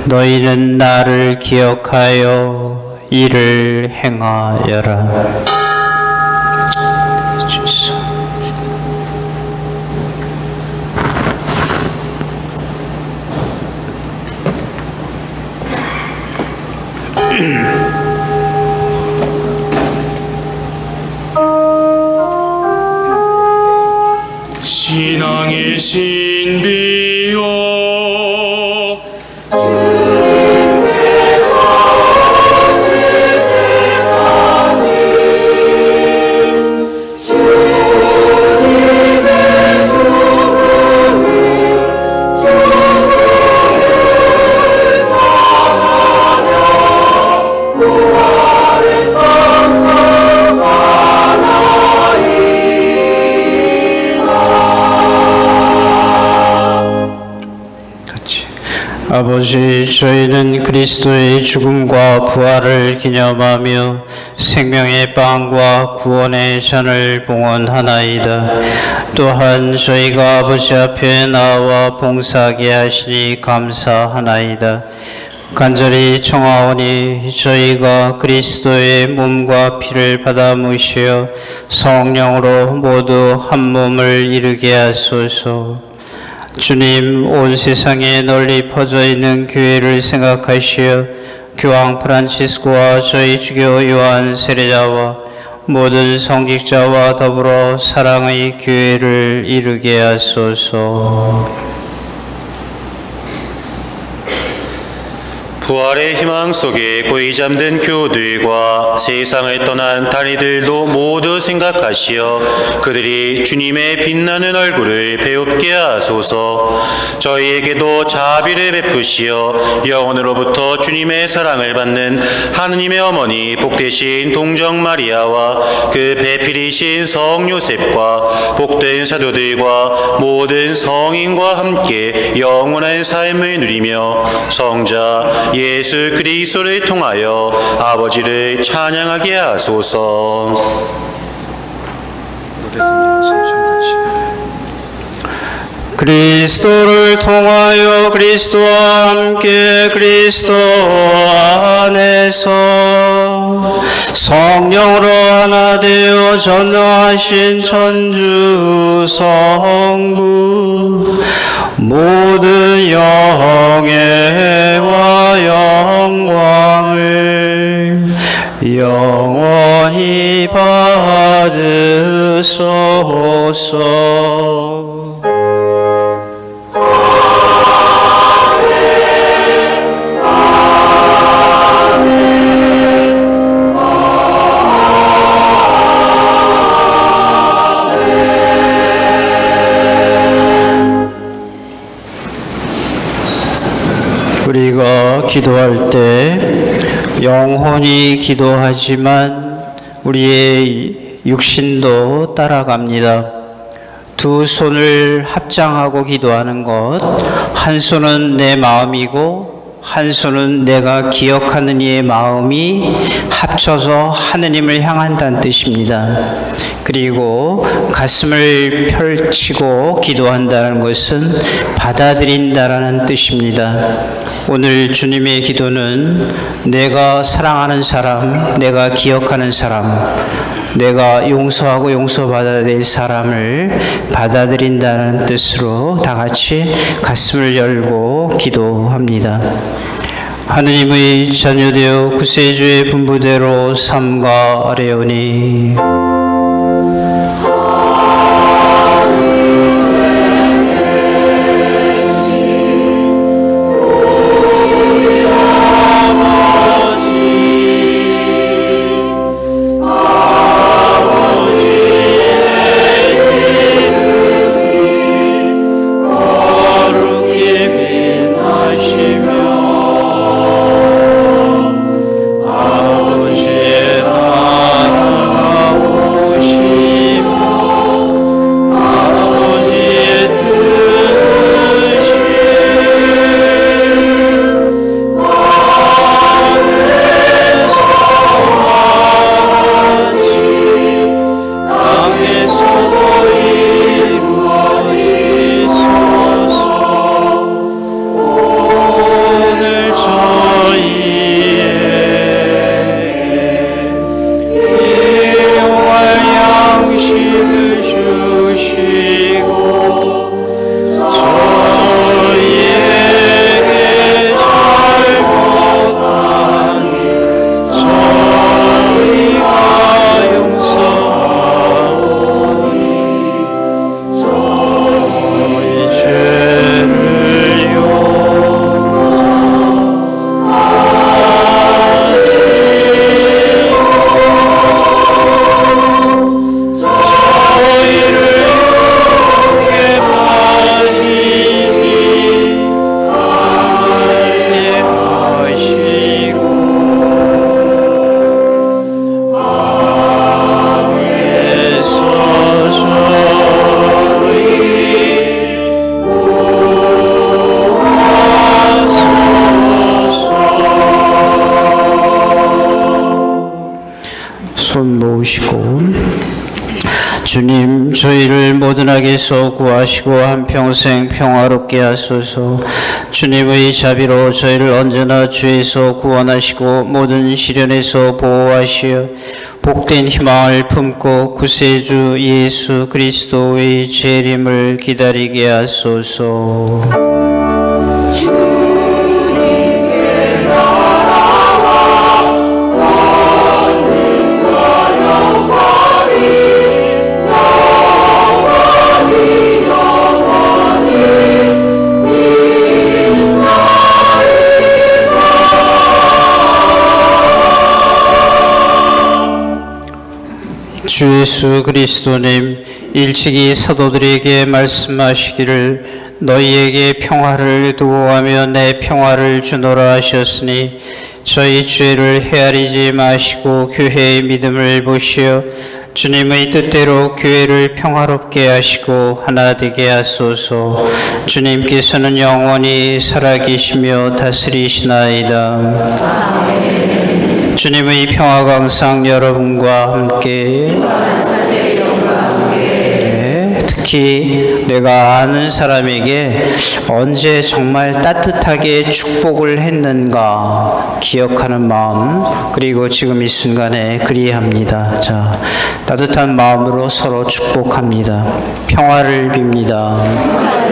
너희는 나를 기억하여 이를 행하여라. 신앙의 신비요 주님께서 오실 때까지 주님의 죽음을 전하며 부활을 아버지, 저희는 그리스도의 죽음과 부활을 기념하며 생명의 빵과 구원의 잔을 봉헌하나이다. 또한 저희가 아버지 앞에 나와 봉사하게 하시니 감사하나이다. 간절히 청하오니 저희가 그리스도의 몸과 피를 받아 모시어 성령으로 모두 한 몸을 이루게 하소서. 주님, 온 세상에 널리 퍼져 있는 교회를 생각하시어 교황 프란치스코와 저희 주교 요한 세례자와 모든 성직자와 더불어 사랑의 교회를 이루게 하소서. 부활의 희망 속에 고이 잠든 교우들과 세상을 떠난 다리들도 모두 생각하시어 그들이 주님의 빛나는 얼굴을 배웁게 하소서. 저희에게도 자비를 베푸시어 영원으로부터 주님의 사랑을 받는 하느님의 어머니 복되신 동정 마리아와 그 배필이신 성 요셉과 복된 사도들과 모든 성인과 함께 영원한 삶을 누리며 성자 예수 그리스도를 통하여 아버지를 찬양하게 하소서. 그리스도를 통하여 그리스도와 함께 그리스도 안에서 성령으로 하나 되어 전능하신 천주 성부 모든 영예와 영광을 영원히 받으소서. 우리가 기도할 때 영혼이 기도하지만 우리의 육신도 따라갑니다. 두 손을 합장하고 기도하는 것, 한 손은 내 마음이고 한 손은 내가 기억하는 이의 마음이 합쳐서 하느님을 향한다는 뜻입니다. 그리고 가슴을 펼치고 기도한다는 것은 받아들인다라는 뜻입니다. 오늘 주님의 기도는 내가 사랑하는 사람, 내가 기억하는 사람, 내가 용서하고 용서받아야 될 사람을 받아들인다는 뜻으로 다 같이 가슴을 열고 기도합니다. 하느님의 자녀되어 구세주의 분부대로 삼가 아뢰오니 주님, 저희를 모든 악에서 구하시고 한평생 평화롭게 하소서. 주님의 자비로 저희를 언제나 죄에서 구원하시고 모든 시련에서 보호하시어 복된 희망을 품고 구세주 예수 그리스도의 재림을 기다리게 하소서. 주 예수 그리스도님, 일찍이 사도들에게 말씀하시기를 너희에게 평화를 두고 가며 내 평화를 주노라 하셨으니 저희 죄를 헤아리지 마시고 교회의 믿음을 보시어 주님의 뜻대로 교회를 평화롭게 하시고 하나 되게 하소서. 주님께서는 영원히 살아계시며 다스리시나이다. 아멘. 주님의 평화가 항상 여러분과 함께, 특히 내가 아는 사람에게 언제 정말 따뜻하게 축복을 했는가 기억하는 마음, 그리고 지금 이 순간에 그리합니다. 자, 따뜻한 마음으로 서로 축복합니다. 평화를 빕니다.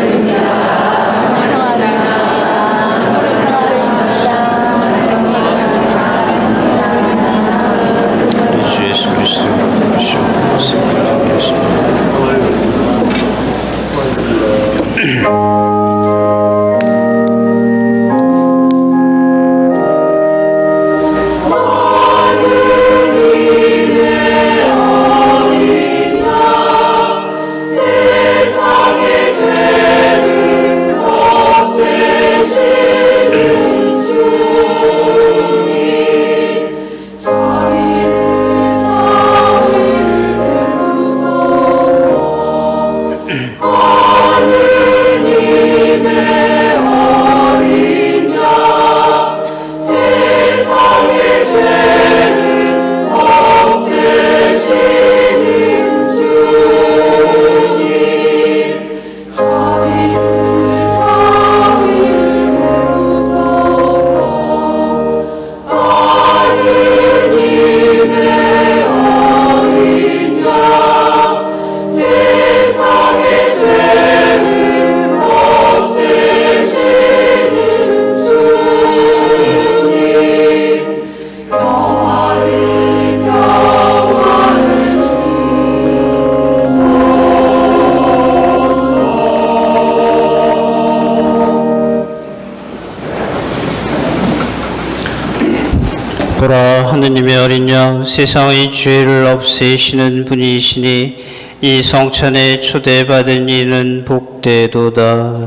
보라, 하느님의 어린 양, 세상의 죄를 없애시는 분이시니 이 성찬에 초대받은 이는 복되도다.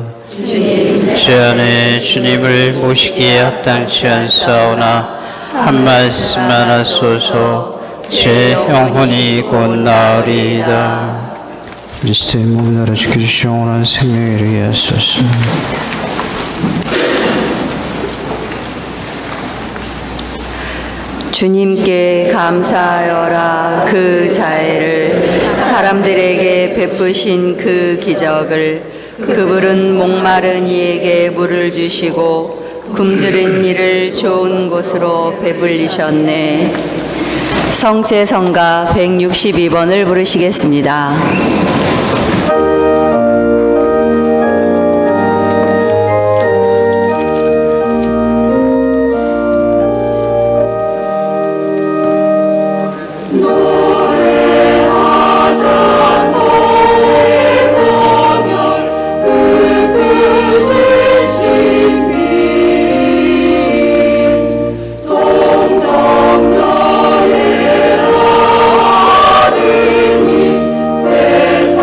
제 안에 주님을 모시기에 합당치 않사오나 한 말씀만 하소서. 제 영혼이 곧 나으리이다. 그리스도의 몸을 나라 지켜주시 영원한 생명에 이르게 하소서. 주님께 감사하여라. 그 자애를 사람들에게 베푸신 그 기적을, 그분은 목마른 이에게 물을 주시고 굶주린 이를 좋은 곳으로 배불리셨네. 성제성가 162번을 부르시겠습니다. 세상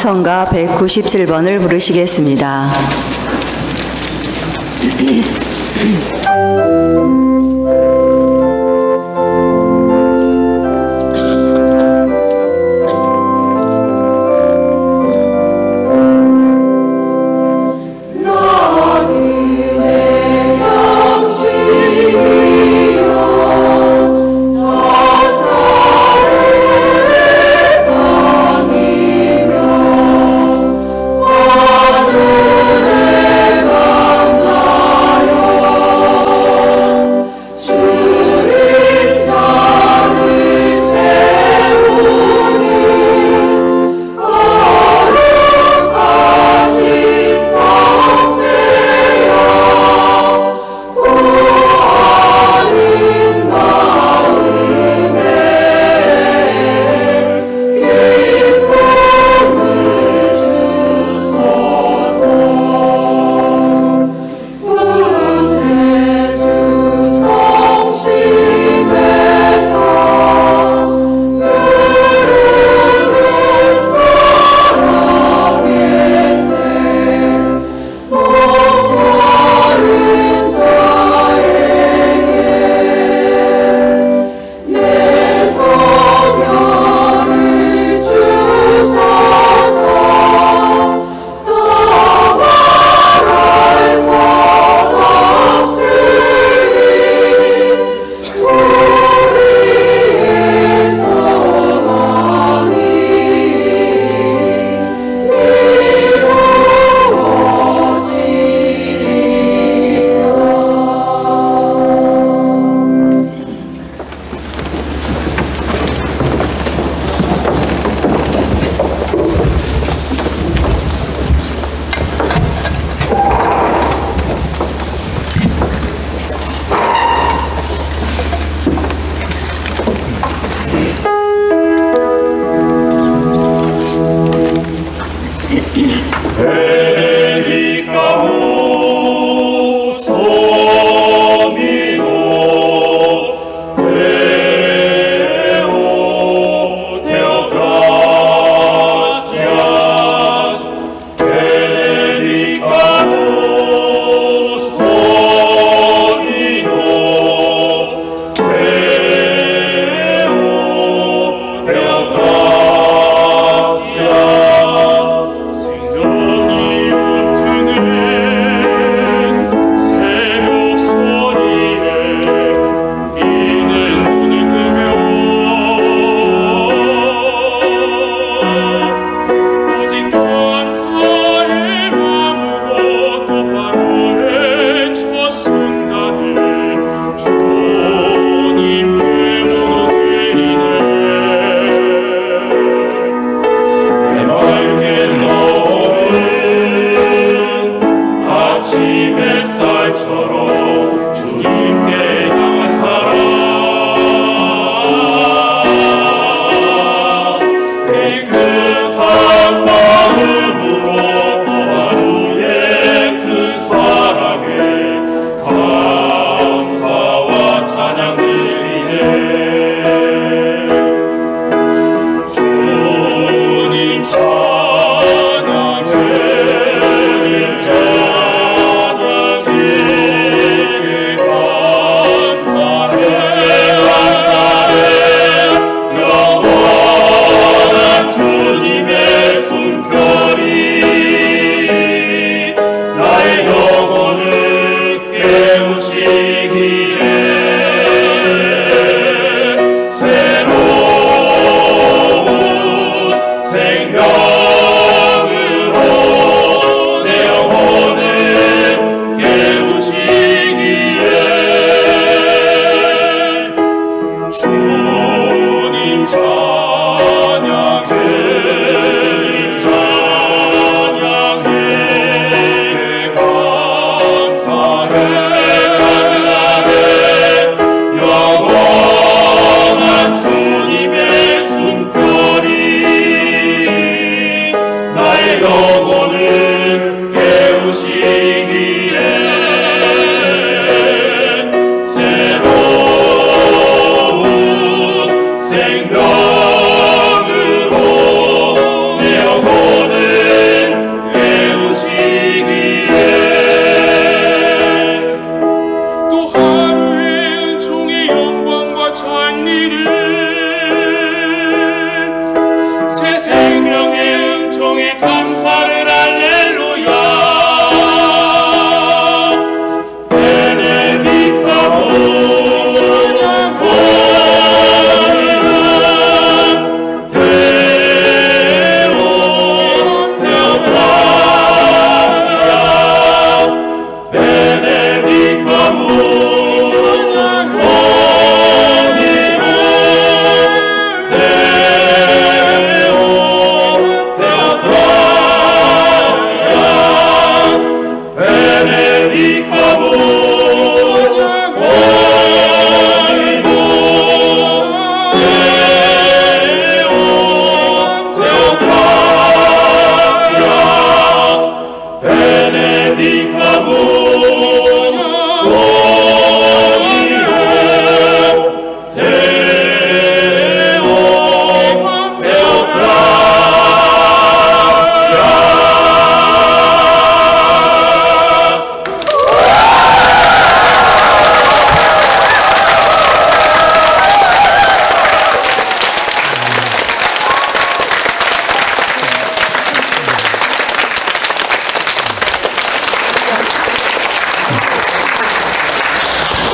성가 197번을 부르시겠습니다. 하늘의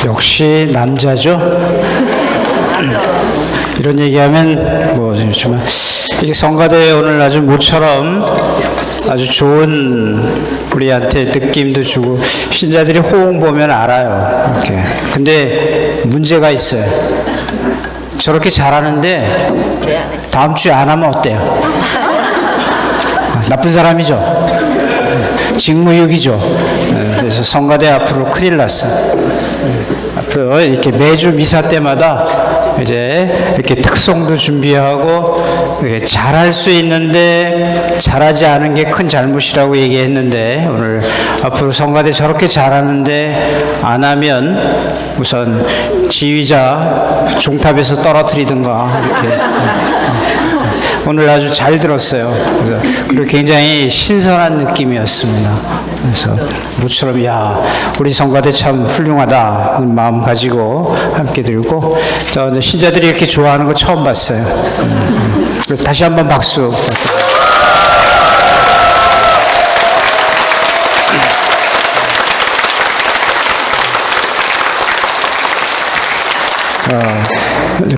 역시 남자죠. 이런 얘기하면 뭐 좋지만 이렇게 성가대 오늘 아주 모처럼 아주 좋은 우리한테 느낌도 주고 신자들이 호응 보면 알아요. 이렇게. 근데 문제가 있어요. 저렇게 잘하는데 다음 주에 안 하면 어때요? 나쁜 사람이죠. 직무유기죠. 그래서 성가대 앞으로 큰일 났어. 앞으로 이렇게 매주 미사 때마다 이제 이렇게 특송도 준비하고 이렇게 잘할 수 있는데 잘하지 않은 게 큰 잘못이라고 얘기했는데 오늘 앞으로 성가대 저렇게 잘하는데 안 하면 우선 지휘자 종탑에서 떨어뜨리든가 이렇게. 오늘 아주 잘 들었어요. 그리고 굉장히 신선한 느낌이었습니다. 그래서 모처럼 야 우리 성가대 참 훌륭하다 마음 가지고 함께 들고 신자들이 이렇게 좋아하는 거 처음 봤어요. 다시 한번 박수.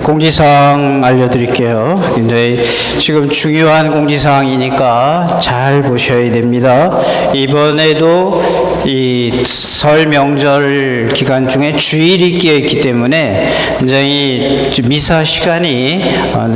공지사항 알려드릴게요. 굉장히 지금 중요한 공지사항이니까 잘 보셔야 됩니다. 이번에도 이 설 명절 기간 중에 주일이 끼어 있기 때문에 굉장히 미사 시간이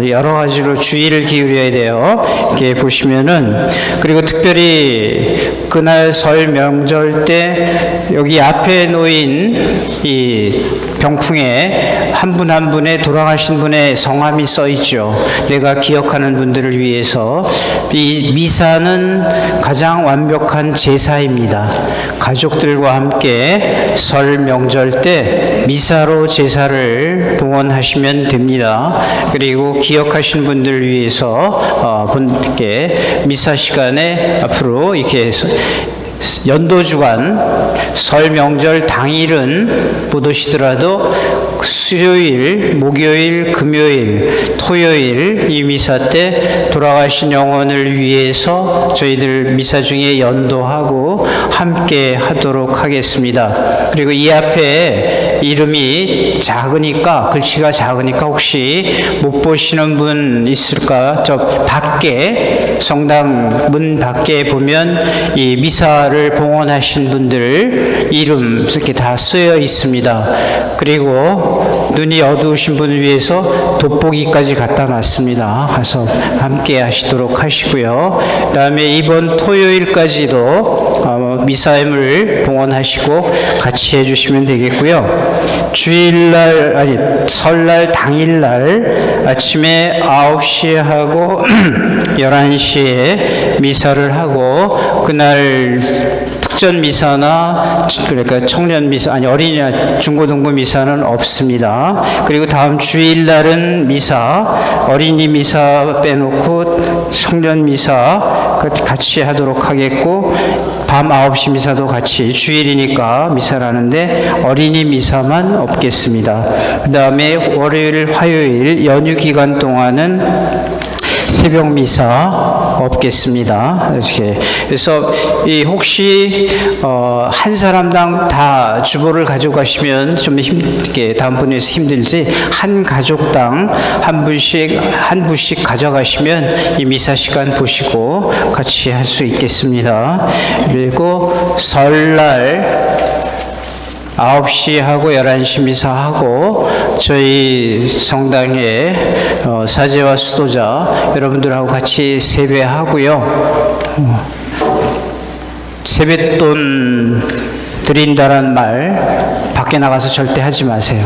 여러 가지로 주의를 기울여야 돼요. 이렇게 보시면은 그리고 특별히 그날 설 명절 때 여기 앞에 놓인 이 병풍에 한 분 한 분의 돌아가신 분의 성함이 써 있죠. 내가 기억하는 분들을 위해서 이 미사는 가장 완벽한 제사입니다. 가족들과 함께 설 명절 때 미사로 제사를 봉헌하시면 됩니다. 그리고 기억하신 분들을 위해서 분께 미사 시간에 앞으로 이렇게 연도주간 설 명절 당일은 못 오시더라도 수요일, 목요일, 금요일, 토요일 이 미사 때 돌아가신 영혼을 위해서 저희들 미사 중에 연도하고 함께 하도록 하겠습니다. 그리고 이 앞에 이름이 작으니까 글씨가 작으니까 혹시 못 보시는 분 있을까? 저 밖에 성당 문 밖에 보면 이 미사를 봉헌하신 분들 이름 이렇게 다 쓰여 있습니다. 그리고 눈이 어두우신 분을 위해서 돋보기까지 갖다 놨습니다. 가서 함께 하시도록 하시고요. 그 다음에 이번 토요일까지도 미사임을 봉헌하시고 같이 해주시면 되겠고요. 주일날 아니 설날 당일날 아침에 9시에 하고 11시에 미사를 하고 그날 특전 미사나 그러니까 청년 미사 아니 어린이 중고등부 미사는 없습니다. 그리고 다음 주일날은 미사 어린이 미사 빼놓고 청년 미사 같이 하도록 하겠고 밤 9시 미사도 같이 주일이니까 미사를 하는데 어린이 미사만 없겠습니다. 그 다음에 월요일 화요일 연휴 기간 동안은 새벽 미사 없겠습니다. 이렇게 그래서 이 혹시 한 사람당 다 주보를 가져가시면 좀 이렇게 다음 분에서 힘들지 한 가족당 한 분씩 가져가시면 이 미사 시간 보시고 같이 할 수 있겠습니다. 그리고 설날 9시 하고 11시 미사하고 저희 성당의 사제와 수도자 여러분들하고 같이 세배하고요. 세뱃돈 드린다란 말 밖에 나가서 절대 하지 마세요.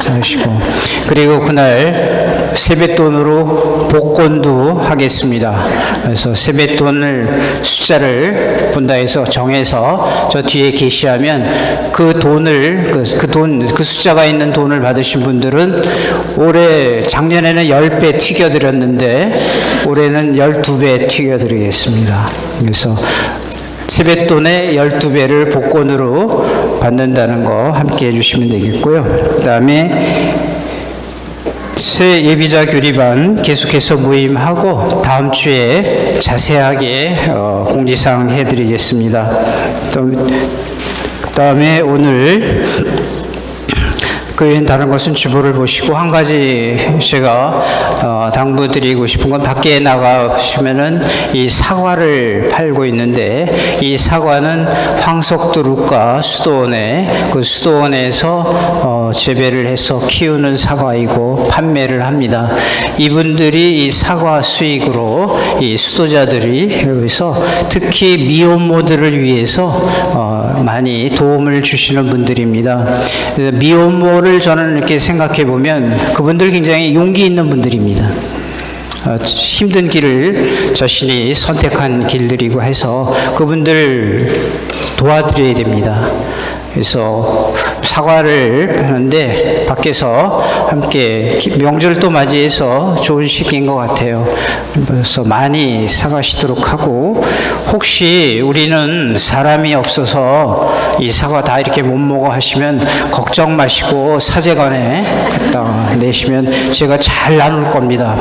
하시고 그리고 그날 세뱃돈으로 복권도 하겠습니다. 그래서 세뱃돈을 숫자를 본다 해서 정해서 저 뒤에 게시하면 그 돈을 그 숫자가 있는 돈을 받으신 분들은 올해 작년에는 10배 튀겨드렸는데 올해는 12배 튀겨드리겠습니다. 그래서 세뱃돈의 12배를 복권으로 받는다는 거 함께 해주시면 되겠고요. 그 다음에 새 예비자 교리반 계속해서 모임하고 다음 주에 자세하게 공지사항 해드리겠습니다. 그 다음에 오늘 그 외엔 다른 것은 주보를 보시고, 한 가지 제가 당부드리고 싶은 건, 밖에 나가시면은 이 사과를 팔고 있는데, 이 사과는 황석두룩과 수도원에, 그 수도원에서 재배를 해서 키우는 사과이고 판매를 합니다. 이분들이 이 사과 수익으로 이 수도자들이 그래서 특히 미혼모들을 위해서 많이 도움을 주시는 분들입니다. 미혼모를 저는 이렇게 생각해 보면 그분들 굉장히 용기 있는 분들입니다. 힘든 길을 자신이 선택한 길들이고 해서 그분들 도와드려야 됩니다. 그래서 사과를 하는데 밖에서 함께 명절도 맞이해서 좋은 시기인 것 같아요. 그래서 많이 사가시도록 하고, 혹시 우리는 사람이 없어서 이 사과 다 이렇게 못 먹어 하시면 걱정 마시고 사제관에 갖다가 내시면 제가 잘 나눌 겁니다.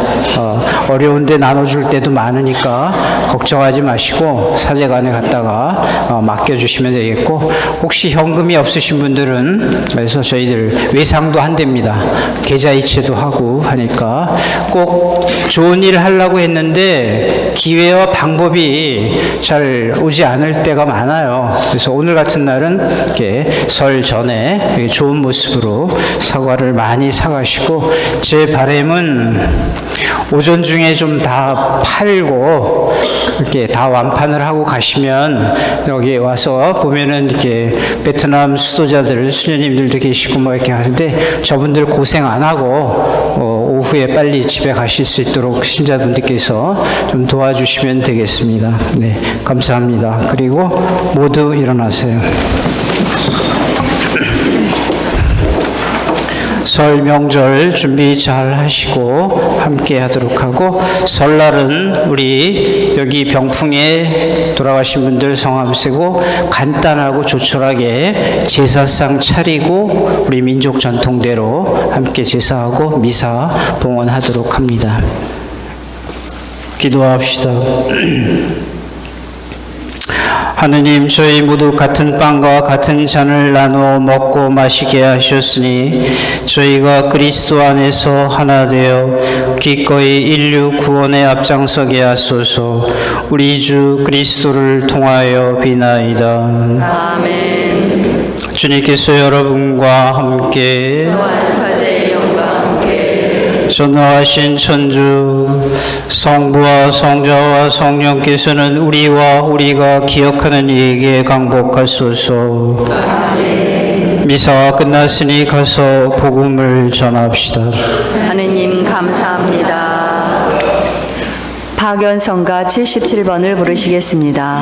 어려운데 나눠줄 때도 많으니까 걱정하지 마시고 사제관에 갖다가 맡겨주시면 되겠고, 혹시 현금이 없으신 분들은 그래서 저희들 외상도 한답니다. 계좌이체도 하고 하니까 꼭 좋은 일을 하려고 했는데 기회와 방법이 잘 오지 않을 때가 많아요. 그래서 오늘 같은 날은 이렇게 설 전에 좋은 모습으로 사과를 많이 사가시고, 제 바람은 오전 중에 좀 다 팔고 이렇게 다 완판을 하고 가시면, 여기 와서 보면은 이렇게 베트남 수도자들, 수녀님들도 계시고 뭐 이렇게 하는데, 저분들 고생 안 하고 오후에 빨리 집에 가실 수 있도록 신자분들께서 좀 도와주시면 되겠습니다. 네, 감사합니다. 그리고 모두 일어나세요. 설 명절 준비 잘 하시고 함께 하도록 하고, 설날은 우리 여기 병풍에 돌아가신 분들 성함 쓰고 간단하고 조촐하게 제사상 차리고 우리 민족 전통대로 함께 제사하고 미사 봉헌하도록 합니다. 기도합시다. 하느님, 저희 모두 같은 빵과 같은 잔을 나누어 먹고 마시게 하셨으니 저희가 그리스도 안에서 하나 되어 기꺼이 인류 구원에 앞장서게 하소서. 우리 주 그리스도를 통하여 비나이다. 아멘. 주님께서 여러분과 함께 전능하신 천주 성부와 성자와 성령께서는 우리와 우리가 기억하는 이에게 강복하소서. 아멘. 미사가 끝났으니 가서 복음을 전합시다. 하느님 감사합니다. 박연성가 77번을 부르시겠습니다.